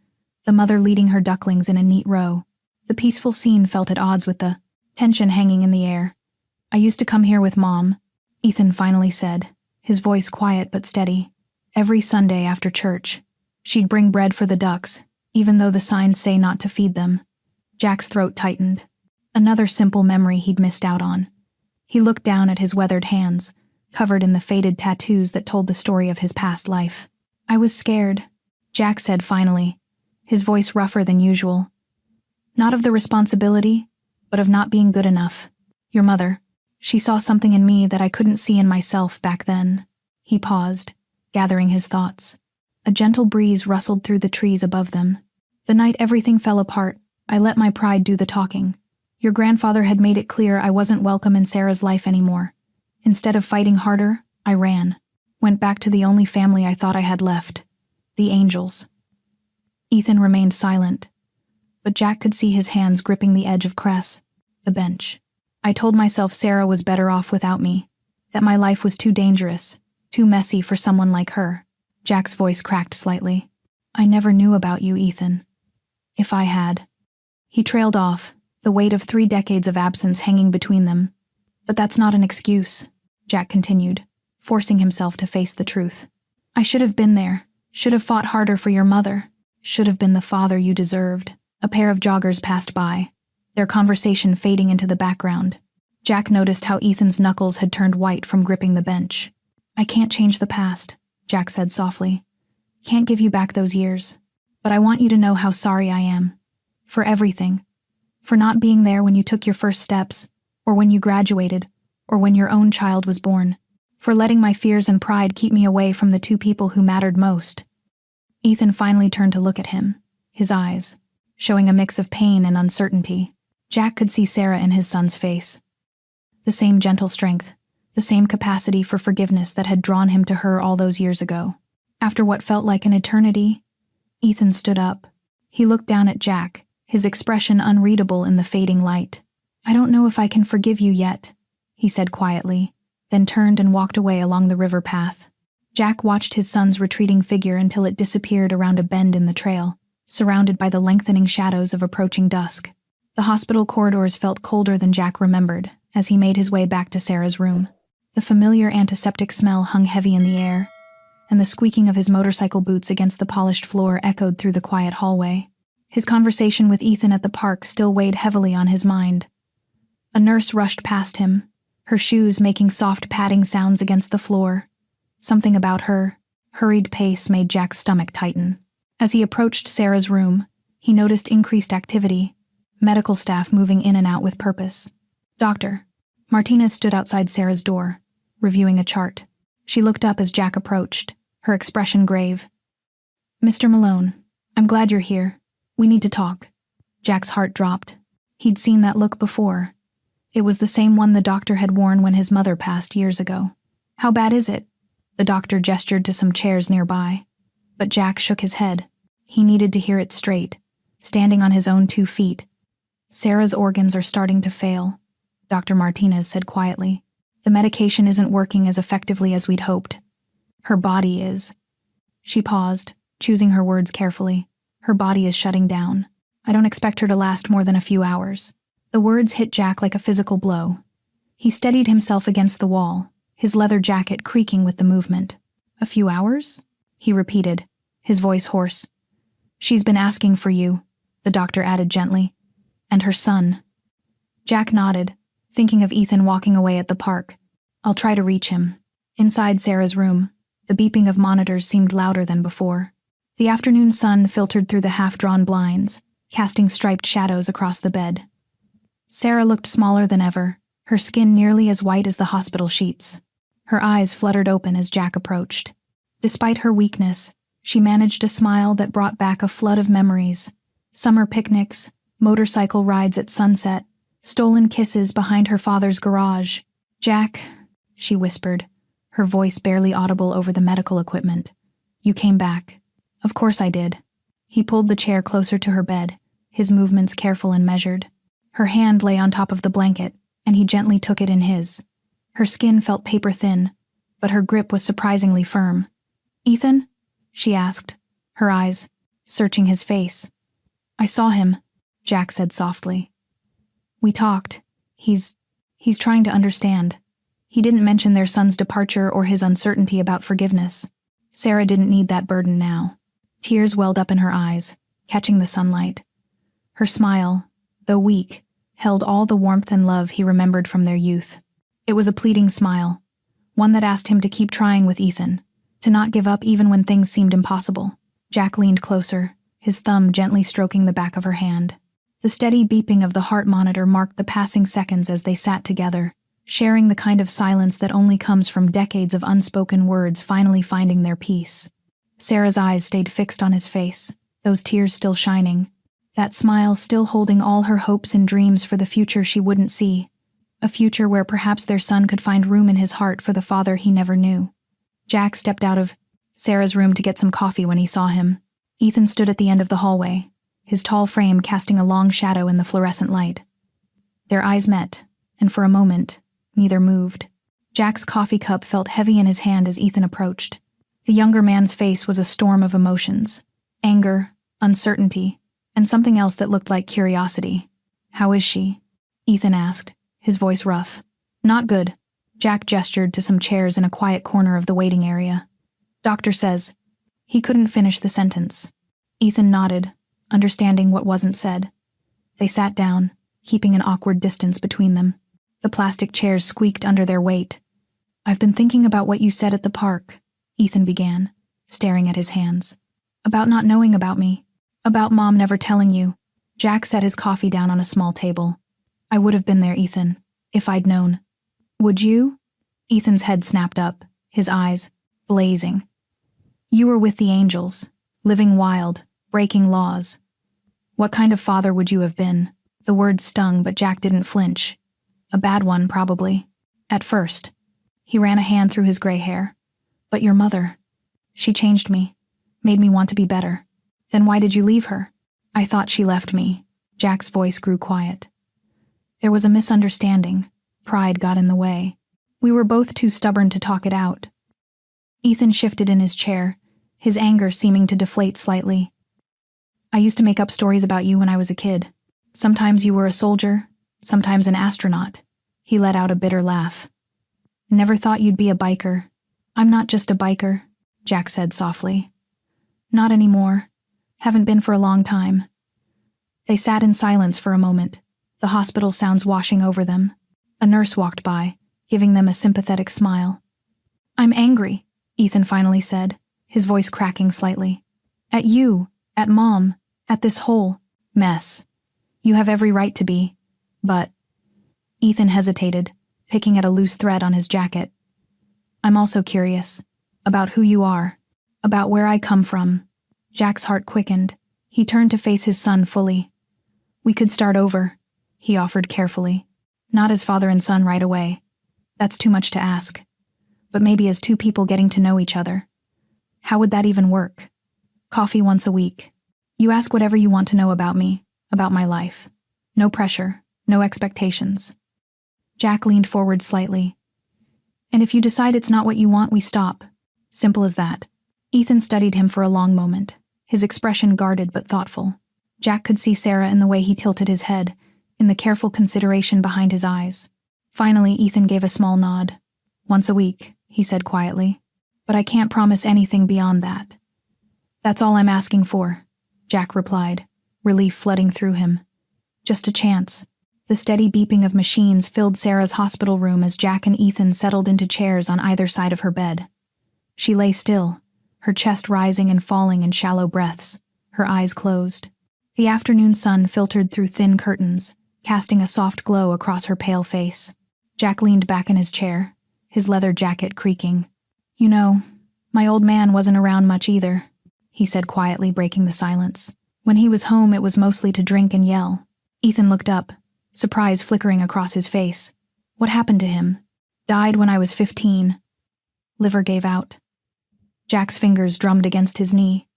the mother leading her ducklings in a neat row. The peaceful scene felt at odds with the tension hanging in the air. "I used to come here with Mom," Ethan finally said, his voice quiet but steady. "Every Sunday after church. She'd bring bread for the ducks, even though the signs say not to feed them." Jack's throat tightened. Another simple memory he'd missed out on. He looked down at his weathered hands, covered in the faded tattoos that told the story of his past life. "I was scared," Jack said finally, his voice rougher than usual. "Not of the responsibility, but of not being good enough. Your mother, she saw something in me that I couldn't see in myself back then." He paused, gathering his thoughts. A gentle breeze rustled through the trees above them. "The night everything fell apart, I let my pride do the talking. Your grandfather had made it clear I wasn't welcome in Sarah's life anymore. Instead of fighting harder, I ran. Went back to the only family I thought I had left. The Angels." Ethan remained silent, but Jack could see his hands gripping the edge of the bench. "I told myself Sarah was better off without me, that my life was too dangerous, too messy for someone like her." Jack's voice cracked slightly. "I never knew about you, Ethan. If I had." He trailed off, the weight of 3 decades of absence hanging between them. "But that's not an excuse," Jack continued, forcing himself to face the truth. "I should have been there, should have fought harder for your mother, should have been the father you deserved." A pair of joggers passed by, their conversation fading into the background. Jack noticed how Ethan's knuckles had turned white from gripping the bench. "I can't change the past," Jack said softly. "Can't give you back those years. But I want you to know how sorry I am. For everything. For not being there when you took your first steps, or when you graduated, or when your own child was born. For letting my fears and pride keep me away from the 2 people who mattered most." Ethan finally turned to look at him, his eyes showing a mix of pain and uncertainty. Jack could see Sarah in his son's face. The same gentle strength, the same capacity for forgiveness that had drawn him to her all those years ago. After what felt like an eternity, Ethan stood up. He looked down at Jack, his expression unreadable in the fading light. "I don't know if I can forgive you yet," he said quietly, then turned and walked away along the river path. Jack watched his son's retreating figure until it disappeared around a bend in the trail, surrounded by the lengthening shadows of approaching dusk. The hospital corridors felt colder than Jack remembered as he made his way back to Sarah's room. The familiar antiseptic smell hung heavy in the air, and the squeaking of his motorcycle boots against the polished floor echoed through the quiet hallway. His conversation with Ethan at the park still weighed heavily on his mind. A nurse rushed past him, her shoes making soft padding sounds against the floor. Something about her hurried pace made Jack's stomach tighten. As he approached Sarah's room, he noticed increased activity, medical staff moving in and out with purpose. "Doctor." Martinez stood outside Sarah's door, reviewing a chart. She looked up as Jack approached, her expression grave. "Mr. Malone, I'm glad you're here. We need to talk." Jack's heart dropped. He'd seen that look before. It was the same one the doctor had worn when his mother passed years ago. "How bad is it?" The doctor gestured to some chairs nearby. But Jack shook his head. He needed to hear it straight, standing on his own 2 feet. "Sarah's organs are starting to fail," Dr. Martinez said quietly. "The medication isn't working as effectively as we'd hoped. Her body is." She paused, choosing her words carefully. "Her body is shutting down. I don't expect her to last more than a few hours." The words hit Jack like a physical blow. He steadied himself against the wall, his leather jacket creaking with the movement. "A few hours?" he repeated, his voice hoarse. "She's been asking for you," the doctor added gently. "And her son." Jack nodded, thinking of Ethan walking away at the park. "I'll try to reach him." Inside Sarah's room, the beeping of monitors seemed louder than before. The afternoon sun filtered through the half-drawn blinds, casting striped shadows across the bed. Sarah looked smaller than ever, her skin nearly as white as the hospital sheets. Her eyes fluttered open as Jack approached. Despite her weakness, she managed a smile that brought back a flood of memories. Summer picnics, motorcycle rides at sunset, stolen kisses behind her father's garage. "Jack," she whispered, her voice barely audible over the medical equipment. "You came back." "Of course I did." He pulled the chair closer to her bed, his movements careful and measured. Her hand lay on top of the blanket, and he gently took it in his. Her skin felt paper thin, but her grip was surprisingly firm. "Ethan?" she asked, her eyes searching his face. "I saw him," Jack said softly. "We talked. He's trying to understand." He didn't mention their son's departure or his uncertainty about forgiveness. Sarah didn't need that burden now. Tears welled up in her eyes, catching the sunlight. Her smile, though weak, held all the warmth and love he remembered from their youth. It was a pleading smile, one that asked him to keep trying with Ethan, to not give up even when things seemed impossible. Jack leaned closer, his thumb gently stroking the back of her hand. The steady beeping of the heart monitor marked the passing seconds as they sat together, sharing the kind of silence that only comes from decades of unspoken words finally finding their peace. Sarah's eyes stayed fixed on his face, those tears still shining, that smile still holding all her hopes and dreams for the future she wouldn't see, a future where perhaps their son could find room in his heart for the father he never knew. Jack stepped out of Sarah's room to get some coffee when he saw him. Ethan stood at the end of the hallway, his tall frame casting a long shadow in the fluorescent light. Their eyes met, and for a moment, neither moved. Jack's coffee cup felt heavy in his hand as Ethan approached. The younger man's face was a storm of emotions: anger, uncertainty, and something else that looked like curiosity. "How is she?" Ethan asked, his voice rough. "Not good." Jack gestured to some chairs in a quiet corner of the waiting area. "Doctor says." He couldn't finish the sentence. Ethan nodded, understanding what wasn't said. They sat down, keeping an awkward distance between them. The plastic chairs squeaked under their weight. "I've been thinking about what you said at the park," Ethan began, staring at his hands. "About not knowing about me. About Mom never telling you." Jack set his coffee down on a small table. "I would have been there, Ethan, if I'd known." "Would you?" Ethan's head snapped up, his eyes blazing. "You were with the angels, living wild, breaking laws. What kind of father would you have been?" The words stung, but Jack didn't flinch. "A bad one, probably. At first." He ran a hand through his gray hair. "But your mother, she changed me, made me want to be better." "Then why did you leave her?" "I thought she left me." Jack's voice grew quiet. "There was a misunderstanding. Pride got in the way. We were both too stubborn to talk it out." Ethan shifted in his chair, his anger seeming to deflate slightly. "I used to make up stories about you when I was a kid. Sometimes you were a soldier, sometimes an astronaut." He let out a bitter laugh. "Never thought you'd be a biker." "I'm not just a biker," Jack said softly. "Not anymore. Haven't been for a long time." They sat in silence for a moment, the hospital sounds washing over them. A nurse walked by, giving them a sympathetic smile. "I'm angry," Ethan finally said, his voice cracking slightly. "At you, at Mom, at this whole mess. You have every right to be, but..." Ethan hesitated, picking at a loose thread on his jacket. "I'm also curious. About who you are. About where I come from." Jack's heart quickened. He turned to face his son fully. "We could start over," he offered carefully. "Not as father and son right away. That's too much to ask. But maybe as two people getting to know each other. How would that even work? Coffee once a week. You ask whatever you want to know about me, about my life. No pressure, no expectations." Jack leaned forward slightly. "And if you decide it's not what you want, we stop. Simple as that." Ethan studied him for a long moment, his expression guarded but thoughtful. Jack could see Sarah in the way he tilted his head, in the careful consideration behind his eyes. Finally, Ethan gave a small nod. "Once a week," he said quietly. "But I can't promise anything beyond that." "That's all I'm asking for," Jack replied, relief flooding through him. "Just a chance." The steady beeping of machines filled Sarah's hospital room as Jack and Ethan settled into chairs on either side of her bed. She lay still, her chest rising and falling in shallow breaths, her eyes closed. The afternoon sun filtered through thin curtains, casting a soft glow across her pale face. Jack leaned back in his chair, his leather jacket creaking. "You know, my old man wasn't around much either," he said quietly, breaking the silence. "When he was home, it was mostly to drink and yell." Ethan looked up, surprise flickering across his face. "What happened to him?" "Died when I was 15. Liver gave out." Jack's fingers drummed against his knee.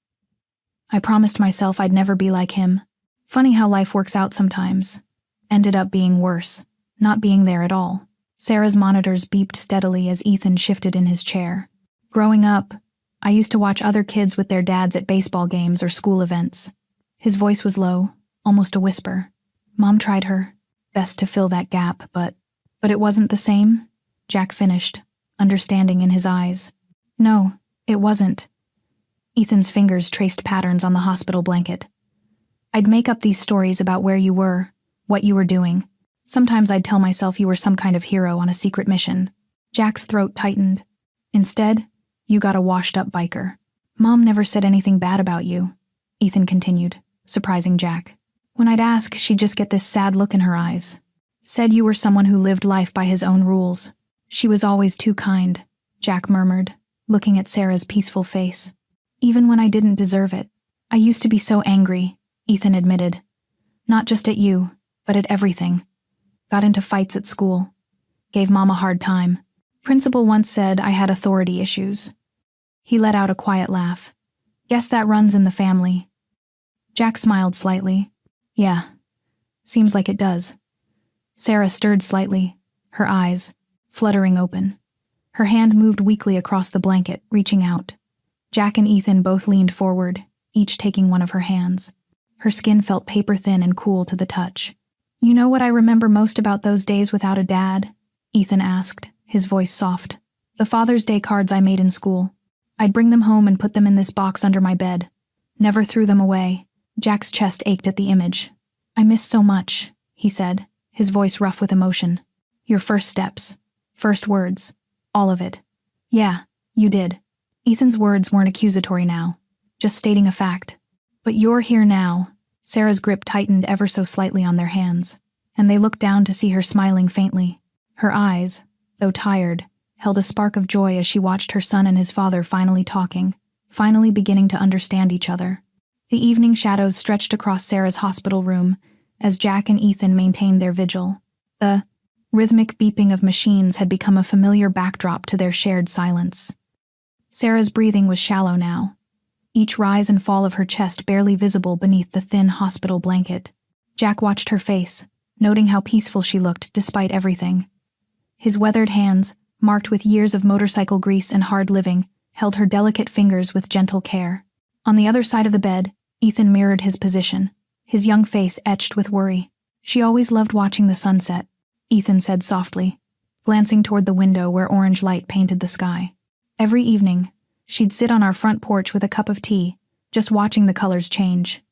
I promised myself I'd never be like him. Funny how life works out sometimes. Ended up being worse, not being there at all. Sarah's monitors beeped steadily as Ethan shifted in his chair. Growing up, I used to watch other kids with their dads at baseball games or school events. His voice was low, almost a whisper. Mom tried her best to fill that gap, but it wasn't the same, Jack finished, understanding in his eyes. No, it wasn't. Ethan's fingers traced patterns on the hospital blanket. I'd make up these stories about where you were, what you were doing. Sometimes I'd tell myself you were some kind of hero on a secret mission. Jack's throat tightened. Instead, you got a washed-up biker. Mom never said anything bad about you, Ethan continued, surprising Jack. When I'd ask, she'd just get this sad look in her eyes. Said you were someone who lived life by his own rules. She was always too kind, Jack murmured, looking at Sarah's peaceful face. Even when I didn't deserve it. I used to be so angry, Ethan admitted. Not just at you, but at everything. Got into fights at school. Gave Mom a hard time. Principal once said I had authority issues. He let out a quiet laugh. Guess that runs in the family. Jack smiled slightly. Yeah, seems like it does. Sarah stirred slightly, her eyes fluttering open. Her hand moved weakly across the blanket, reaching out. Jack and Ethan both leaned forward, each taking one of her hands. Her skin felt paper-thin and cool to the touch. You know what I remember most about those days without a dad? Ethan asked, his voice soft. The Father's Day cards I made in school. I'd bring them home and put them in this box under my bed. Never threw them away. Jack's chest ached at the image. I miss so much, he said, his voice rough with emotion. Your first steps. First words. All of it. Yeah, you did. Ethan's words weren't accusatory now, just stating a fact. But you're here now. Sarah's grip tightened ever so slightly on their hands, and they looked down to see her smiling faintly. Her eyes, though tired, held a spark of joy as she watched her son and his father finally talking, finally beginning to understand each other. The evening shadows stretched across Sarah's hospital room as Jack and Ethan maintained their vigil. The rhythmic beeping of machines had become a familiar backdrop to their shared silence. Sarah's breathing was shallow now, each rise and fall of her chest barely visible beneath the thin hospital blanket. Jack watched her face, noting how peaceful she looked despite everything. His weathered hands, marked with years of motorcycle grease and hard living, held her delicate fingers with gentle care. On the other side of the bed, Ethan mirrored his position, his young face etched with worry. She always loved watching the sunset, Ethan said softly, glancing toward the window where orange light painted the sky. Every evening, she'd sit on our front porch with a cup of tea, just watching the colors change.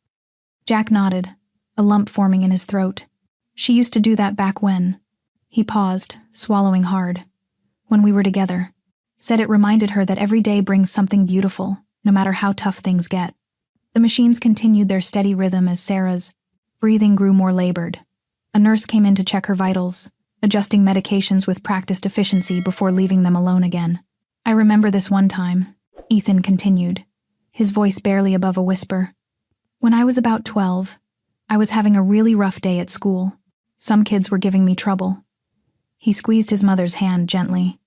Jack nodded, a lump forming in his throat. She used to do that back when. He paused, swallowing hard. When we were together. Said it reminded her that every day brings something beautiful, no matter how tough things get. The machines continued their steady rhythm as Sarah's breathing grew more labored. A nurse came in to check her vitals, adjusting medications with practiced efficiency before leaving them alone again. I remember this one time, Ethan continued, his voice barely above a whisper. When I was about 12, I was having a really rough day at school. Some kids were giving me trouble. He squeezed his mother's hand gently.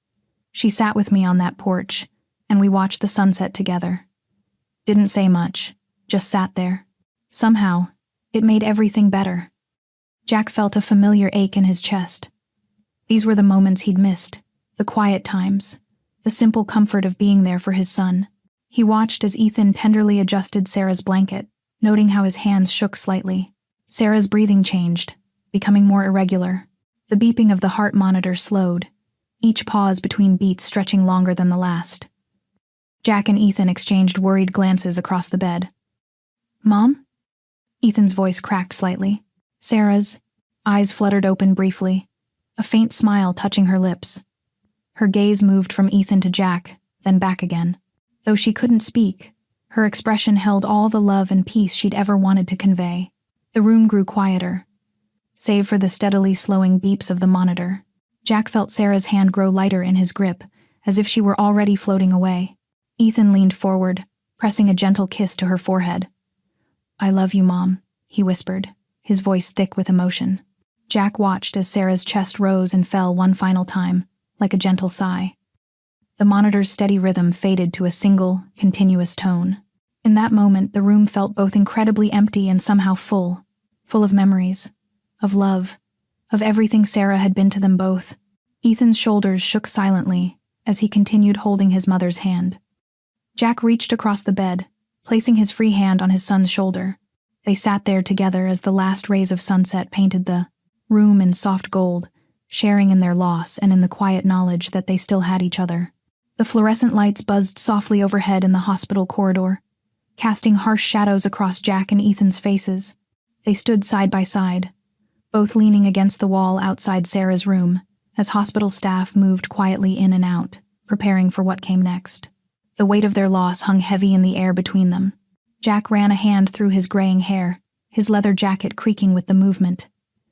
She sat with me on that porch, and we watched the sunset together. Didn't say much, just sat there. Somehow, it made everything better. Jack felt a familiar ache in his chest. These were the moments he'd missed, the quiet times, the simple comfort of being there for his son. He watched as Ethan tenderly adjusted Sarah's blanket, noting how his hands shook slightly. Sarah's breathing changed, becoming more irregular. The beeping of the heart monitor slowed, each pause between beats stretching longer than the last. Jack and Ethan exchanged worried glances across the bed. Mom? Ethan's voice cracked slightly. Sarah's eyes fluttered open briefly, a faint smile touching her lips. Her gaze moved from Ethan to Jack, then back again. Though she couldn't speak, her expression held all the love and peace she'd ever wanted to convey. The room grew quieter, save for the steadily slowing beeps of the monitor. Jack felt Sarah's hand grow lighter in his grip, as if she were already floating away. Ethan leaned forward, pressing a gentle kiss to her forehead. I love you, Mom, he whispered, his voice thick with emotion. Jack watched as Sarah's chest rose and fell one final time, like a gentle sigh. The monitor's steady rhythm faded to a single, continuous tone. In that moment, the room felt both incredibly empty and somehow full of memories, of love, of everything Sarah had been to them both. Ethan's shoulders shook silently as he continued holding his mother's hand. Jack reached across the bed, placing his free hand on his son's shoulder. They sat there together as the last rays of sunset painted the room in soft gold, sharing in their loss and in the quiet knowledge that they still had each other. The fluorescent lights buzzed softly overhead in the hospital corridor, casting harsh shadows across Jack and Ethan's faces. They stood side by side, both leaning against the wall outside Sarah's room, as hospital staff moved quietly in and out, preparing for what came next. The weight of their loss hung heavy in the air between them. Jack ran a hand through his graying hair, his leather jacket creaking with the movement.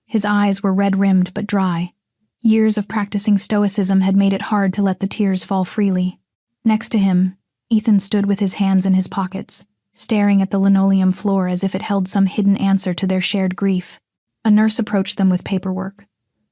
His eyes were red-rimmed but dry. Years of practicing stoicism had made it hard to let the tears fall freely. Next to him, Ethan stood with his hands in his pockets, staring at the linoleum floor as if it held some hidden answer to their shared grief. A nurse approached them with paperwork,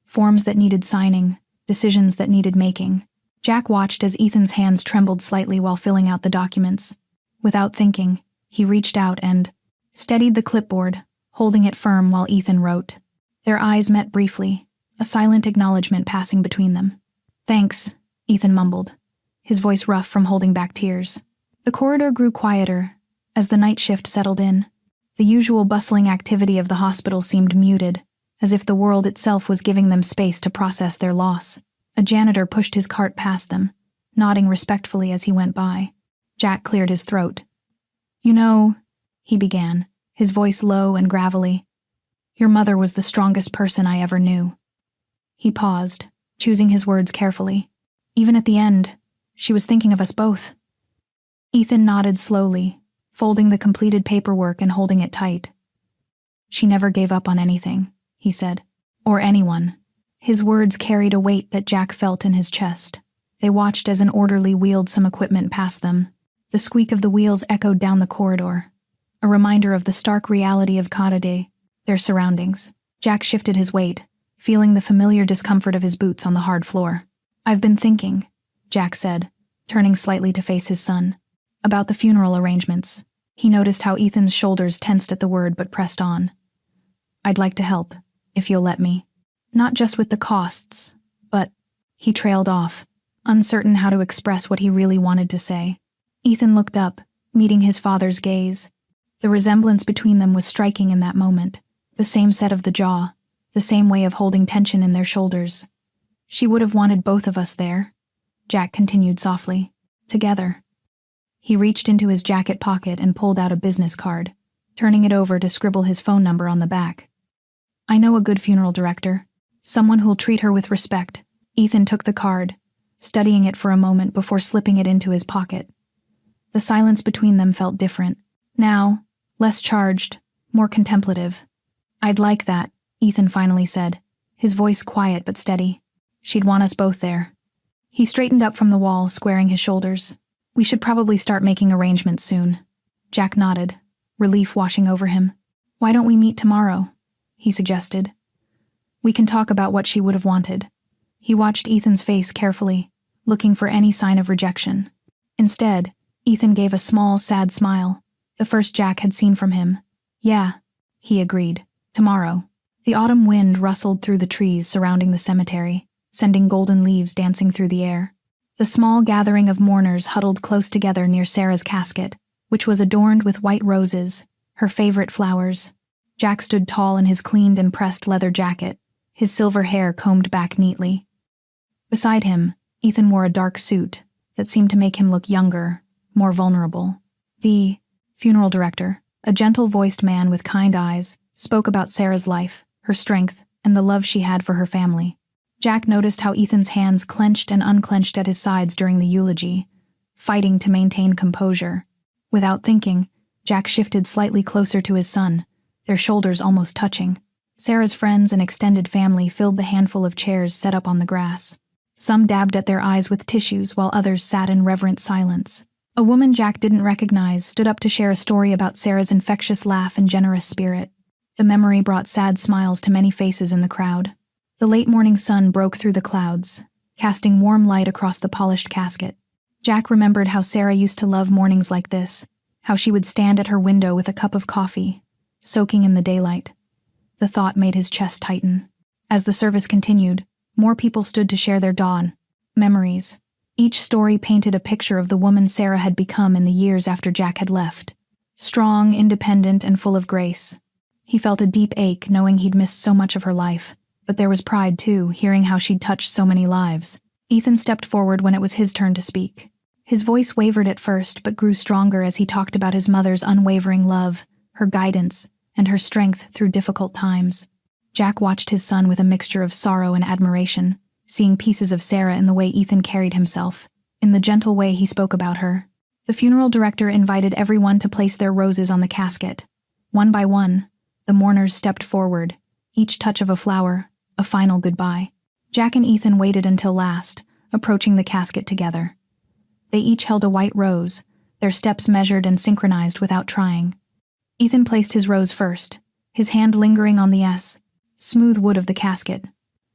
forms that needed signing, decisions that needed making. Jack watched as Ethan's hands trembled slightly while filling out the documents. Without thinking, he reached out and steadied the clipboard, holding it firm while Ethan wrote. Their eyes met briefly, a silent acknowledgement passing between them. "Thanks," Ethan mumbled, his voice rough from holding back tears. The corridor grew quieter as the night shift settled in. The usual bustling activity of the hospital seemed muted, as if the world itself was giving them space to process their loss. A janitor pushed his cart past them, nodding respectfully as he went by. Jack cleared his throat. "You know," he began, his voice low and gravelly, "your mother was the strongest person I ever knew." He paused, choosing his words carefully. "Even at the end, she was thinking of us both." Ethan nodded slowly, folding the completed paperwork and holding it tight. "She never gave up on anything," he said. "Or anyone." His words carried a weight that Jack felt in his chest. They watched as an orderly wheeled some equipment past them. The squeak of the wheels echoed down the corridor, a reminder of the stark reality of Karade, their surroundings. Jack shifted his weight, feeling the familiar discomfort of his boots on the hard floor. "I've been thinking," Jack said, turning slightly to face his son, "about the funeral arrangements." He noticed how Ethan's shoulders tensed at the word but pressed on. "I'd like to help, if you'll let me. Not just with the costs, but—" He trailed off, uncertain how to express what he really wanted to say. Ethan looked up, meeting his father's gaze. The resemblance between them was striking in that moment, the same set of the jaw, the same way of holding tension in their shoulders. "She would have wanted both of us there," Jack continued softly. "Together." He reached into his jacket pocket and pulled out a business card, turning it over to scribble his phone number on the back. "I know a good funeral director, someone who'll treat her with respect." Ethan took the card, studying it for a moment before slipping it into his pocket. The silence between them felt different. Now, less charged, more contemplative. "I'd like that," Ethan finally said, his voice quiet but steady. "She'd want us both there." He straightened up from the wall, squaring his shoulders. "We should probably start making arrangements soon." Jack nodded, relief washing over him. "Why don't we meet tomorrow?" he suggested. "We can talk about what she would have wanted." He watched Ethan's face carefully, looking for any sign of rejection. Instead, Ethan gave a small, sad smile, the first Jack had seen from him. "Yeah," he agreed. "Tomorrow." The autumn wind rustled through the trees surrounding the cemetery, sending golden leaves dancing through the air. The small gathering of mourners huddled close together near Sarah's casket, which was adorned with white roses, her favorite flowers. Jack stood tall in his cleaned and pressed leather jacket, his silver hair combed back neatly. Beside him, Ethan wore a dark suit that seemed to make him look younger, more vulnerable. The funeral director, a gentle-voiced man with kind eyes, spoke about Sarah's life, her strength, and the love she had for her family. Jack noticed how Ethan's hands clenched and unclenched at his sides during the eulogy, fighting to maintain composure. Without thinking, Jack shifted slightly closer to his son, their shoulders almost touching. Sarah's friends and extended family filled the handful of chairs set up on the grass. Some dabbed at their eyes with tissues while others sat in reverent silence. A woman Jack didn't recognize stood up to share a story about Sarah's infectious laugh and generous spirit. The memory brought sad smiles to many faces in the crowd. The late morning sun broke through the clouds, casting warm light across the polished casket. Jack remembered how Sarah used to love mornings like this, how she would stand at her window with a cup of coffee, soaking in the daylight. The thought made his chest tighten. As the service continued, more people stood to share their dawn, memories. Each story painted a picture of the woman Sarah had become in the years after Jack had left. Strong, independent, and full of grace. He felt a deep ache knowing he'd missed so much of her life, but there was pride too, hearing how she'd touched so many lives. Ethan stepped forward when it was his turn to speak. His voice wavered at first, but grew stronger as he talked about his mother's unwavering love, her guidance, and her strength through difficult times. Jack watched his son with a mixture of sorrow and admiration, seeing pieces of Sarah in the way Ethan carried himself, in the gentle way he spoke about her. The funeral director invited everyone to place their roses on the casket. One by one, the mourners stepped forward, each touch of a flower, a final goodbye. Jack and Ethan waited until last, approaching the casket together. They each held a white rose, their steps measured and synchronized without trying. Ethan placed his rose first, his hand lingering on the smooth wood of the casket.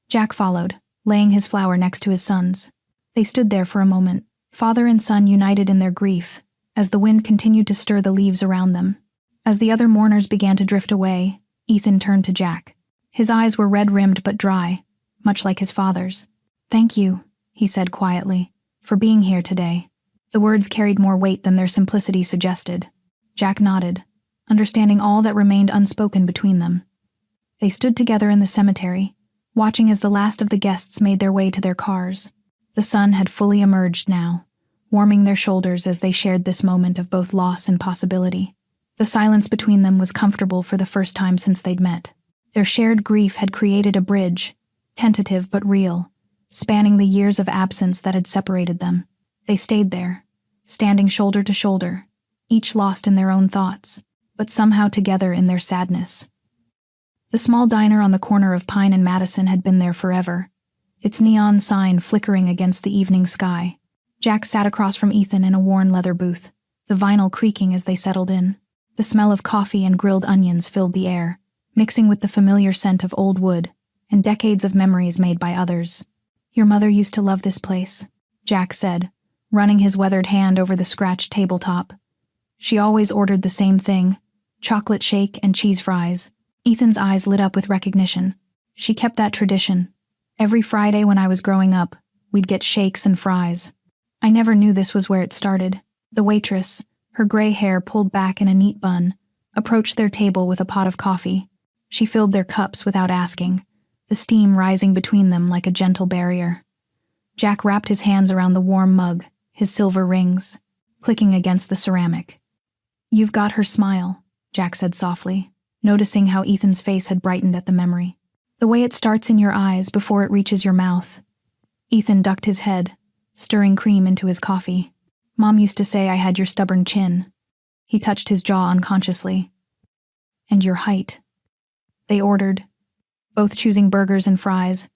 Jack followed, laying his flower next to his son's. They stood there for a moment, father and son united in their grief, as the wind continued to stir the leaves around them. As the other mourners began to drift away, Ethan turned to Jack. His eyes were red-rimmed but dry, much like his father's. "Thank you," he said quietly, "for being here today." The words carried more weight than their simplicity suggested. Jack nodded, understanding all that remained unspoken between them. They stood together in the cemetery, watching as the last of the guests made their way to their cars. The sun had fully emerged now, warming their shoulders as they shared this moment of both loss and possibility. The silence between them was comfortable for the first time since they'd met. Their shared grief had created a bridge, tentative but real, spanning the years of absence that had separated them. They stayed there, standing shoulder to shoulder, each lost in their own thoughts, but somehow together in their sadness. The small diner on the corner of Pine and Madison had been there forever, its neon sign flickering against the evening sky. Jack sat across from Ethan in a worn leather booth, the vinyl creaking as they settled in. The smell of coffee and grilled onions filled the air, mixing with the familiar scent of old wood and decades of memories made by others. "Your mother used to love this place," Jack said, running his weathered hand over the scratched tabletop. "She always ordered the same thing, chocolate shake and cheese fries." Ethan's eyes lit up with recognition. "She kept that tradition. Every Friday when I was growing up, we'd get shakes and fries. I never knew this was where it started." The waitress, her gray hair pulled back in a neat bun, approached their table with a pot of coffee. She filled their cups without asking, the steam rising between them like a gentle barrier. Jack wrapped his hands around the warm mug, his silver rings, clicking against the ceramic. "You've got her smile," Jack said softly, noticing how Ethan's face had brightened at the memory. "The way it starts in your eyes before it reaches your mouth." Ethan ducked his head, stirring cream into his coffee. "Mom used to say I had your stubborn chin." He touched his jaw unconsciously. "And your height." They ordered, both choosing burgers and fries,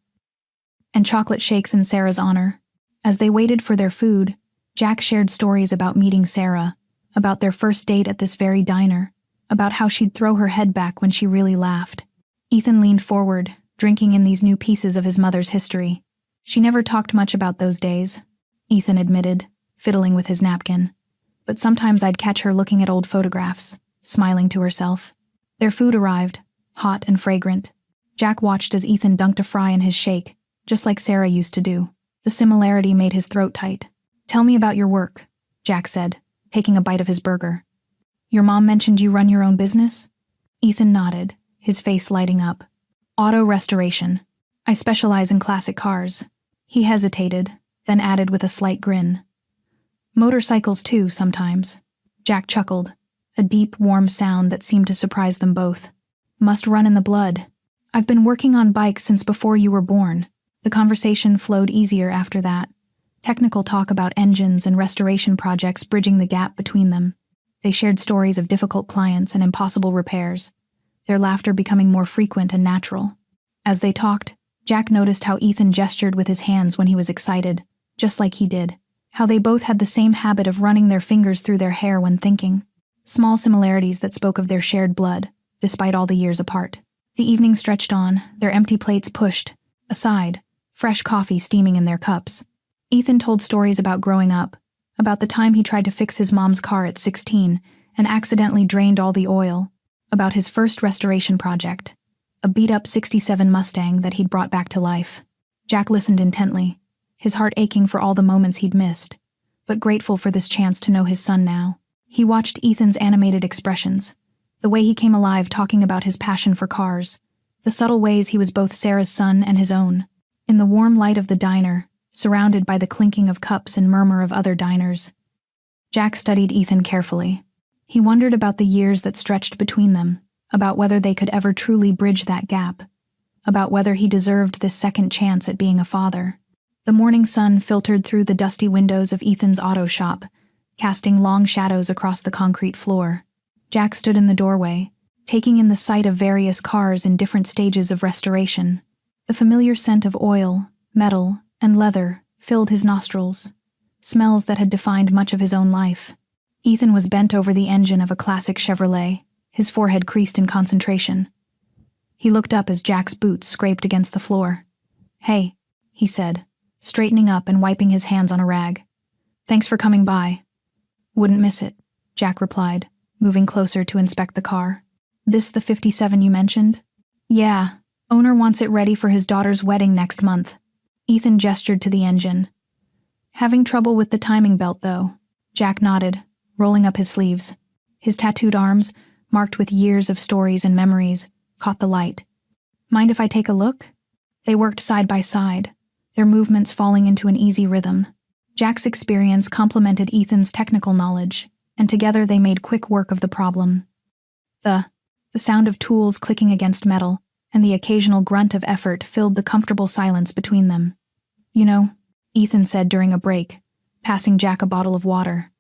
and chocolate shakes in Sarah's honor. As they waited for their food, Jack shared stories about meeting Sarah, about their first date at this very diner, about how she'd throw her head back when she really laughed. Ethan leaned forward, drinking in these new pieces of his mother's history. "She never talked much about those days," Ethan admitted, fiddling with his napkin. "But sometimes I'd catch her looking at old photographs, smiling to herself." Their food arrived, hot and fragrant. Jack watched as Ethan dunked a fry in his shake, just like Sarah used to do. The similarity made his throat tight. "Tell me about your work," Jack said, taking a bite of his burger. "Your mom mentioned you run your own business?" Ethan nodded, his face lighting up. "Auto restoration. I specialize in classic cars." He hesitated, then added with a slight grin. "Motorcycles too, sometimes." Jack chuckled, a deep, warm sound that seemed to surprise them both. "Must run in the blood. I've been working on bikes since before you were born." The conversation flowed easier after that, technical talk about engines and restoration projects bridging the gap between them. They shared stories of difficult clients and impossible repairs, their laughter becoming more frequent and natural. As they talked, Jack noticed how Ethan gestured with his hands when he was excited, just like he did, how they both had the same habit of running their fingers through their hair when thinking. Small similarities that spoke of their shared blood, despite all the years apart. The evening stretched on, their empty plates pushed aside, fresh coffee steaming in their cups. Ethan told stories about growing up, about the time he tried to fix his mom's car at 16 and accidentally drained all the oil, about his first restoration project, a beat-up '67 Mustang that he'd brought back to life. Jack listened intently, his heart aching for all the moments he'd missed, but grateful for this chance to know his son now. He watched Ethan's animated expressions, the way he came alive talking about his passion for cars, the subtle ways he was both Sarah's son and his own. In the warm light of the diner, surrounded by the clinking of cups and murmur of other diners, Jack studied Ethan carefully. He wondered about the years that stretched between them, about whether they could ever truly bridge that gap, about whether he deserved this second chance at being a father. The morning sun filtered through the dusty windows of Ethan's auto shop, casting long shadows across the concrete floor. Jack stood in the doorway, taking in the sight of various cars in different stages of restoration. The familiar scent of oil, metal, and leather filled his nostrils, smells that had defined much of his own life. Ethan was bent over the engine of a classic Chevrolet, his forehead creased in concentration. He looked up as Jack's boots scraped against the floor. "Hey," he said, straightening up and wiping his hands on a rag. "Thanks for coming by." "Wouldn't miss it," Jack replied, moving closer to inspect the car. "This the '57 you mentioned?" "Yeah, owner wants it ready for his daughter's wedding next month." Ethan gestured to the engine. "Having trouble with the timing belt, though." Jack nodded, rolling up his sleeves. His tattooed arms, marked with years of stories and memories, caught the light. "Mind if I take a look?" They worked side by side, their movements falling into an easy rhythm. Jack's experience complemented Ethan's technical knowledge, and together they made quick work of the problem. The sound of tools clicking against metal and the occasional grunt of effort filled the comfortable silence between them. "You know," Ethan said during a break, passing Jack a bottle of water,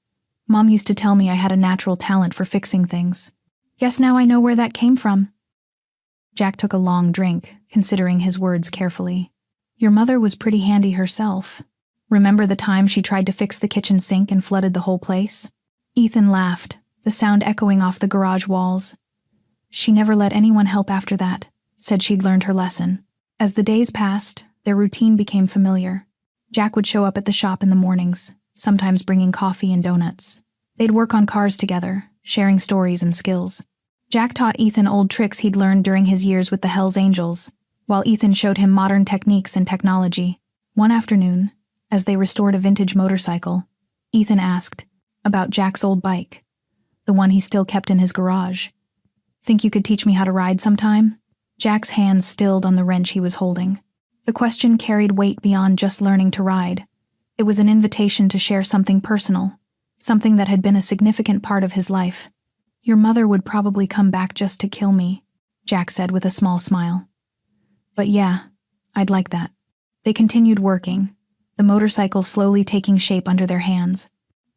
"Mom used to tell me I had a natural talent for fixing things. Guess now I know where that came from." Jack took a long drink, considering his words carefully. "Your mother was pretty handy herself. Remember the time she tried to fix the kitchen sink and flooded the whole place?" Ethan laughed, the sound echoing off the garage walls. "She never let anyone help after that, said she'd learned her lesson." As the days passed, their routine became familiar. Jack would show up at the shop in the mornings, sometimes bringing coffee and donuts. They'd work on cars together, sharing stories and skills. Jack taught Ethan old tricks he'd learned during his years with the Hellsangels, while Ethan showed him modern techniques and technology. One afternoon, as they restored a vintage motorcycle, Ethan asked about Jack's old bike, the one he still kept in his garage. "Think you could teach me how to ride sometime?" Jack's hands stilled on the wrench he was holding. The question carried weight beyond just learning to ride. It was an invitation to share something personal, something that had been a significant part of his life. "Your mother would probably come back just to kill me," Jack said with a small smile. "But yeah, I'd like that." They continued working, the motorcycle slowly taking shape under their hands.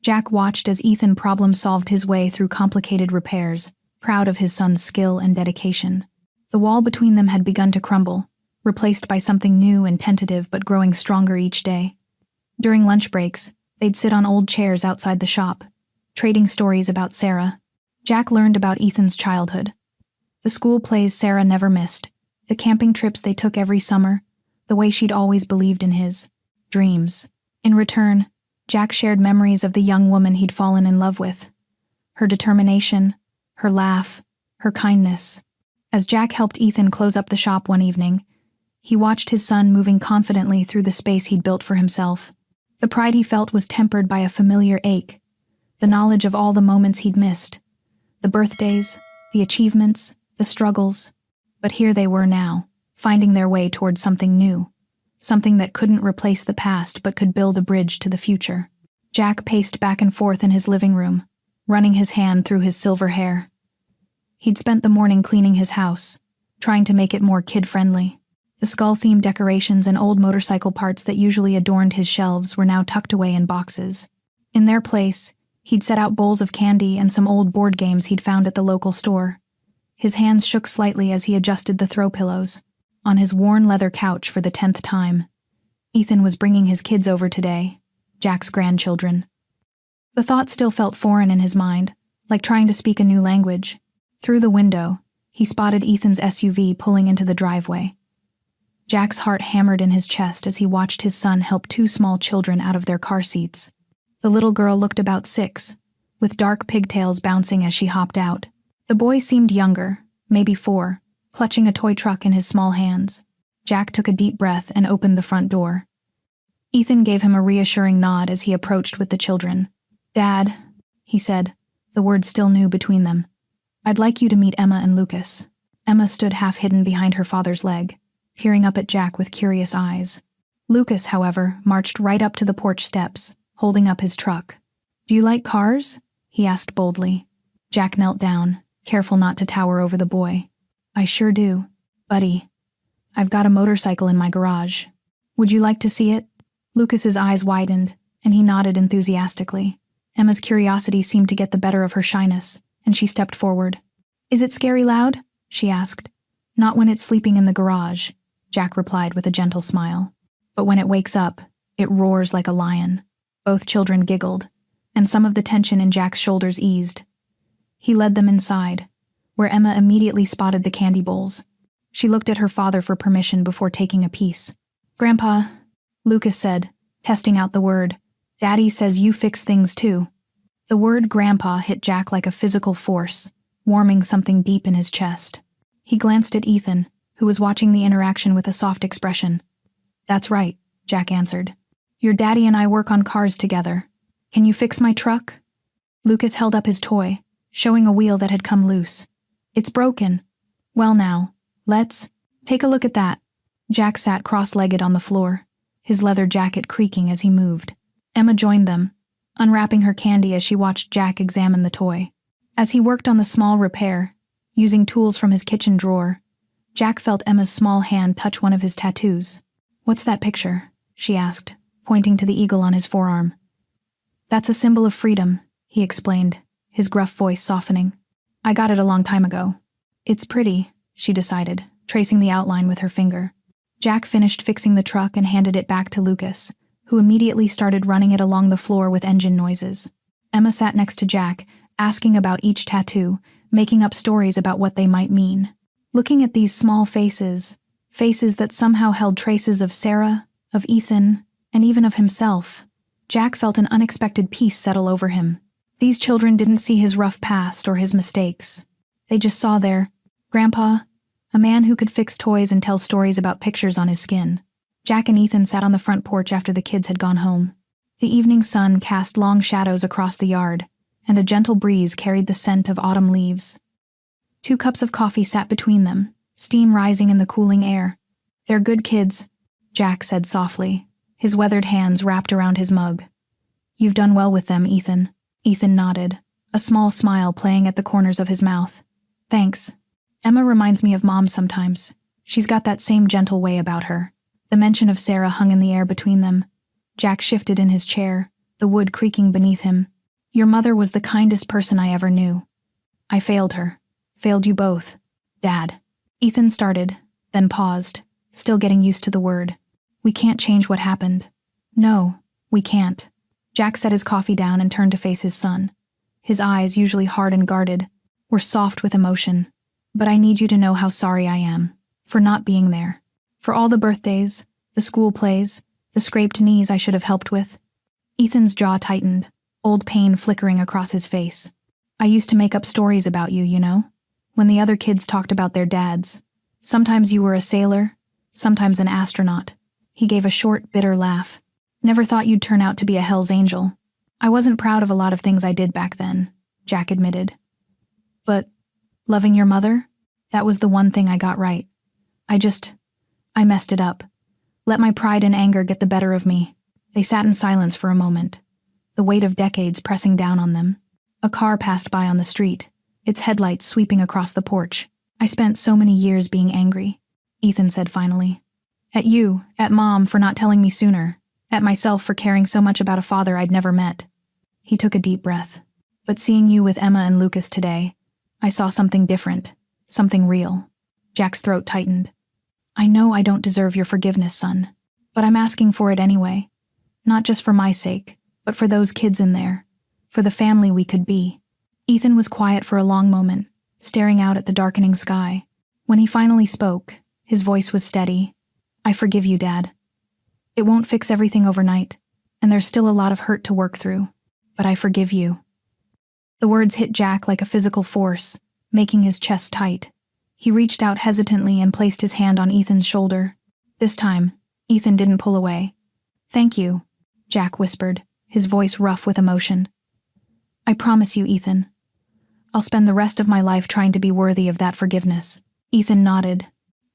Jack watched as Ethan problem-solved his way through complicated repairs, proud of his son's skill and dedication. The wall between them had begun to crumble, replaced by something new and tentative but growing stronger each day. During lunch breaks, they'd sit on old chairs outside the shop, trading stories about Sarah. Jack learned about Ethan's childhood. The school plays Sarah never missed, the camping trips they took every summer, the way she'd always believed in his dreams. In return, Jack shared memories of the young woman he'd fallen in love with. Her determination, her laugh, her kindness. As Jack helped Ethan close up the shop one evening, he watched his son moving confidently through the space he'd built for himself. The pride he felt was tempered by a familiar ache, the knowledge of all the moments he'd missed, the birthdays, the achievements, the struggles. But here they were now, finding their way toward something new, something that couldn't replace the past but could build a bridge to the future. Jack paced back and forth in his living room, running his hand through his silver hair. He'd spent the morning cleaning his house, trying to make it more kid-friendly. The skull-themed decorations and old motorcycle parts that usually adorned his shelves were now tucked away in boxes. In their place, he'd set out bowls of candy and some old board games he'd found at the local store. His hands shook slightly as he adjusted the throw pillows. On his worn leather couch for the 10th time, Ethan was bringing his kids over today, Jack's grandchildren. The thought still felt foreign in his mind, like trying to speak a new language. Through the window, he spotted Ethan's SUV pulling into the driveway. Jack's heart hammered in his chest as he watched his son help two small children out of their car seats. The little girl looked about 6, with dark pigtails bouncing as she hopped out. The boy seemed younger, maybe 4, clutching a toy truck in his small hands. Jack took a deep breath and opened the front door. Ethan gave him a reassuring nod as he approached with the children. "Dad," he said, the words still new between them, "I'd like you to meet Emma and Lucas." Emma stood half hidden behind her father's leg, peering up at Jack with curious eyes. Lucas, however, marched right up to the porch steps, holding up his truck. "Do you like cars?" he asked boldly. Jack knelt down, careful not to tower over the boy. "I sure do, buddy. I've got a motorcycle in my garage. Would you like to see it?" Lucas's eyes widened, and he nodded enthusiastically. Emma's curiosity seemed to get the better of her shyness, and she stepped forward. "Is it scary loud?" she asked. "Not when it's sleeping in the garage," Jack replied with a gentle smile. "But when it wakes up, it roars like a lion." Both children giggled, and some of the tension in Jack's shoulders eased. He led them inside, where Emma immediately spotted the candy bowls. She looked at her father for permission before taking a piece. "Grandpa," Lucas said, testing out the word, "Daddy says you fix things too." The word grandpa hit Jack like a physical force, warming something deep in his chest. He glanced at Ethan, who was watching the interaction with a soft expression. "That's right," Jack answered. "Your daddy and I work on cars together. Can you fix my truck?" Lucas held up his toy, showing a wheel that had come loose. "It's broken." "Well now, let's take a look at that." Jack sat cross-legged on the floor, his leather jacket creaking as he moved. Emma joined them, unwrapping her candy as she watched Jack examine the toy. As he worked on the small repair, using tools from his kitchen drawer, Jack felt Emma's small hand touch one of his tattoos. "What's that picture?" she asked, pointing to the eagle on his forearm. "That's a symbol of freedom," he explained, his gruff voice softening. "I got it a long time ago." "It's pretty," she decided, tracing the outline with her finger. Jack finished fixing the truck and handed it back to Lucas, who immediately started running it along the floor with engine noises. Emma sat next to Jack, asking about each tattoo, making up stories about what they might mean. Looking at these small faces that somehow held traces of Sarah, of Ethan, and even of himself, Jack felt an unexpected peace settle over him. These children didn't see his rough past or his mistakes. They just saw their grandpa, a man who could fix toys and tell stories about pictures on his skin. Jack and Ethan sat on the front porch after the kids had gone home. The evening sun cast long shadows across the yard, and a gentle breeze carried the scent of autumn leaves. 2 cups of coffee sat between them, steam rising in the cooling air. "They're good kids," Jack said softly, his weathered hands wrapped around his mug. "You've done well with them, Ethan." Ethan nodded, a small smile playing at the corners of his mouth. "Thanks. Emma reminds me of Mom sometimes. She's got that same gentle way about her." The mention of Sarah hung in the air between them. Jack shifted in his chair, the wood creaking beneath him. "Your mother was the kindest person I ever knew. I failed her. Failed you both. Dad." Ethan started, then paused, still getting used to the word. "We can't change what happened." "No, we can't." Jack set his coffee down and turned to face his son. His eyes, usually hard and guarded, were soft with emotion. "But I need you to know how sorry I am, for not being there. For all the birthdays, the school plays, the scraped knees I should have helped with." Ethan's jaw tightened, old pain flickering across his face. "I used to make up stories about you, you know? When the other kids talked about their dads. Sometimes you were a sailor, sometimes an astronaut." He gave a short, bitter laugh. "Never thought you'd turn out to be a hell's angel." "I wasn't proud of a lot of things I did back then," Jack admitted. "But loving your mother? That was the one thing I got right. I messed it up. Let my pride and anger get the better of me." They sat in silence for a moment, the weight of decades pressing down on them. A car passed by on the street, its headlights sweeping across the porch. "I spent so many years being angry," Ethan said finally. "At you, at Mom for not telling me sooner, at myself for caring so much about a father I'd never met." He took a deep breath. "But seeing you with Emma and Lucas today, I saw something different, something real." Jack's throat tightened. "I know I don't deserve your forgiveness, son, but I'm asking for it anyway. Not just for my sake, but for those kids in there, for the family we could be." Ethan was quiet for a long moment, staring out at the darkening sky. When he finally spoke, his voice was steady. "I forgive you, Dad. It won't fix everything overnight, and there's still a lot of hurt to work through, but I forgive you." The words hit Jack like a physical force, making his chest tight. He reached out hesitantly and placed his hand on Ethan's shoulder. This time, Ethan didn't pull away. "Thank you," Jack whispered, his voice rough with emotion. "I promise you, Ethan. I'll spend the rest of my life trying to be worthy of that forgiveness." Ethan nodded,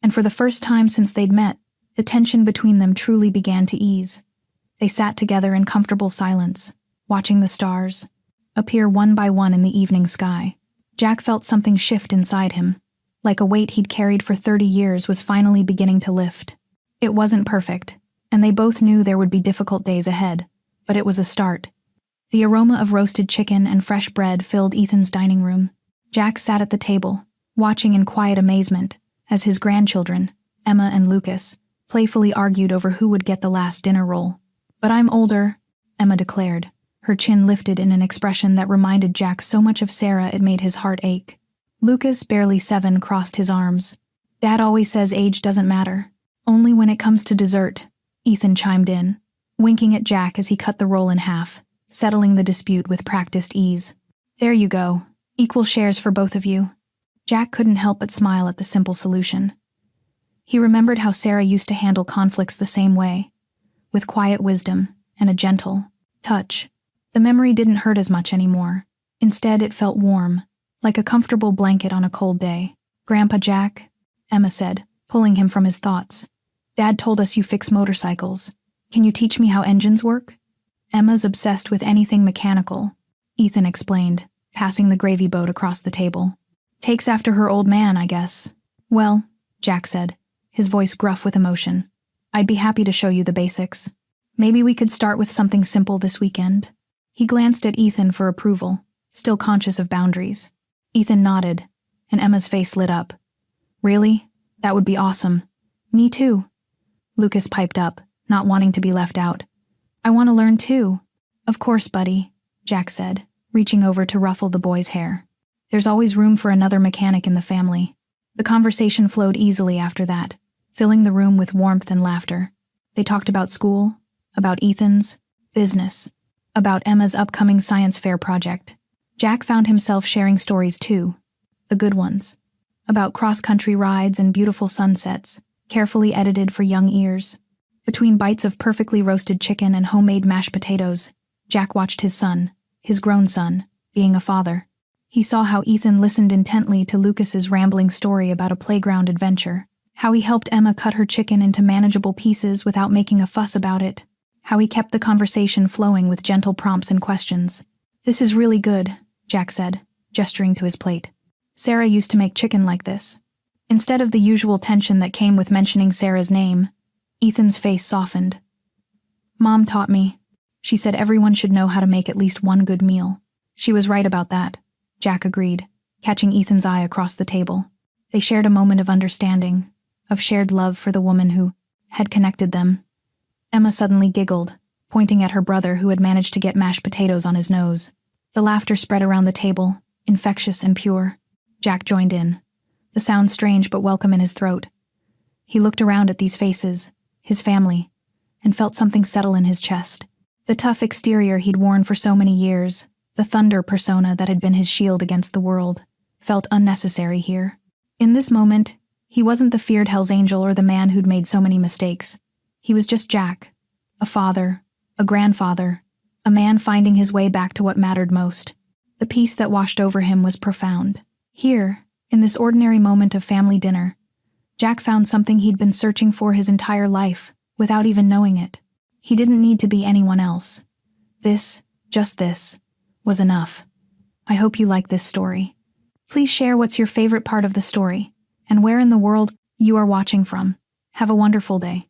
and for the first time since they'd met, the tension between them truly began to ease. They sat together in comfortable silence, watching the stars appear one by one in the evening sky. Jack felt something shift inside him, like a weight he'd carried for 30 years was finally beginning to lift. It wasn't perfect, and they both knew there would be difficult days ahead, but it was a start. The aroma of roasted chicken and fresh bread filled Ethan's dining room. Jack sat at the table, watching in quiet amazement as his grandchildren, Emma and Lucas, playfully argued over who would get the last dinner roll. "But I'm older," Emma declared, her chin lifted in an expression that reminded Jack so much of Sarah it made his heart ache. Lucas, barely 7, crossed his arms. "Dad always says age doesn't matter. Only when it comes to dessert," Ethan chimed in, winking at Jack as he cut the roll in half, settling the dispute with practiced ease. "There you go. Equal shares for both of you." Jack couldn't help but smile at the simple solution. He remembered how Sarah used to handle conflicts the same way, with quiet wisdom and a gentle touch. The memory didn't hurt as much anymore. Instead, it felt warm, like a comfortable blanket on a cold day. "Grandpa Jack," Emma said, pulling him from his thoughts. "Dad told us you fix motorcycles. Can you teach me how engines work?" "Emma's obsessed with anything mechanical," Ethan explained, passing the gravy boat across the table. "Takes after her old man, I guess." "Well," Jack said, his voice gruff with emotion, "I'd be happy to show you the basics. Maybe we could start with something simple this weekend." He glanced at Ethan for approval, still conscious of boundaries. Ethan nodded, and Emma's face lit up. "Really? That would be awesome." "Me too," Lucas piped up, not wanting to be left out. "I want to learn too." "Of course, buddy," Jack said, reaching over to ruffle the boy's hair. "There's always room for another mechanic in the family." The conversation flowed easily after that, filling the room with warmth and laughter. They talked about school, about Ethan's, business, about Emma's upcoming science fair project. Jack found himself sharing stories too, the good ones, about cross-country rides and beautiful sunsets, carefully edited for young ears. Between bites of perfectly roasted chicken and homemade mashed potatoes, Jack watched his son, his grown son, being a father. He saw how Ethan listened intently to Lucas's rambling story about a playground adventure, how he helped Emma cut her chicken into manageable pieces without making a fuss about it, how he kept the conversation flowing with gentle prompts and questions. "This is really good," Jack said, gesturing to his plate. "Sarah used to make chicken like this." Instead of the usual tension that came with mentioning Sarah's name, Ethan's face softened. "Mom taught me. She said everyone should know how to make at least one good meal." "She was right about that," Jack agreed, catching Ethan's eye across the table. They shared a moment of understanding, of shared love for the woman who had connected them. Emma suddenly giggled, pointing at her brother who had managed to get mashed potatoes on his nose. The laughter spread around the table, infectious and pure. Jack joined in, the sound strange but welcome in his throat. He looked around at these faces, his family, and felt something settle in his chest. The tough exterior he'd worn for so many years, the thunder persona that had been his shield against the world, felt unnecessary here. In this moment, he wasn't the feared hellsangel or the man who'd made so many mistakes. He was just Jack, a father, a grandfather, a man finding his way back to what mattered most. The peace that washed over him was profound. Here, in this ordinary moment of family dinner, Jack found something he'd been searching for his entire life, without even knowing it. He didn't need to be anyone else. This, just this, was enough. I hope you like this story. Please share what's your favorite part of the story, and where in the world you are watching from. Have a wonderful day.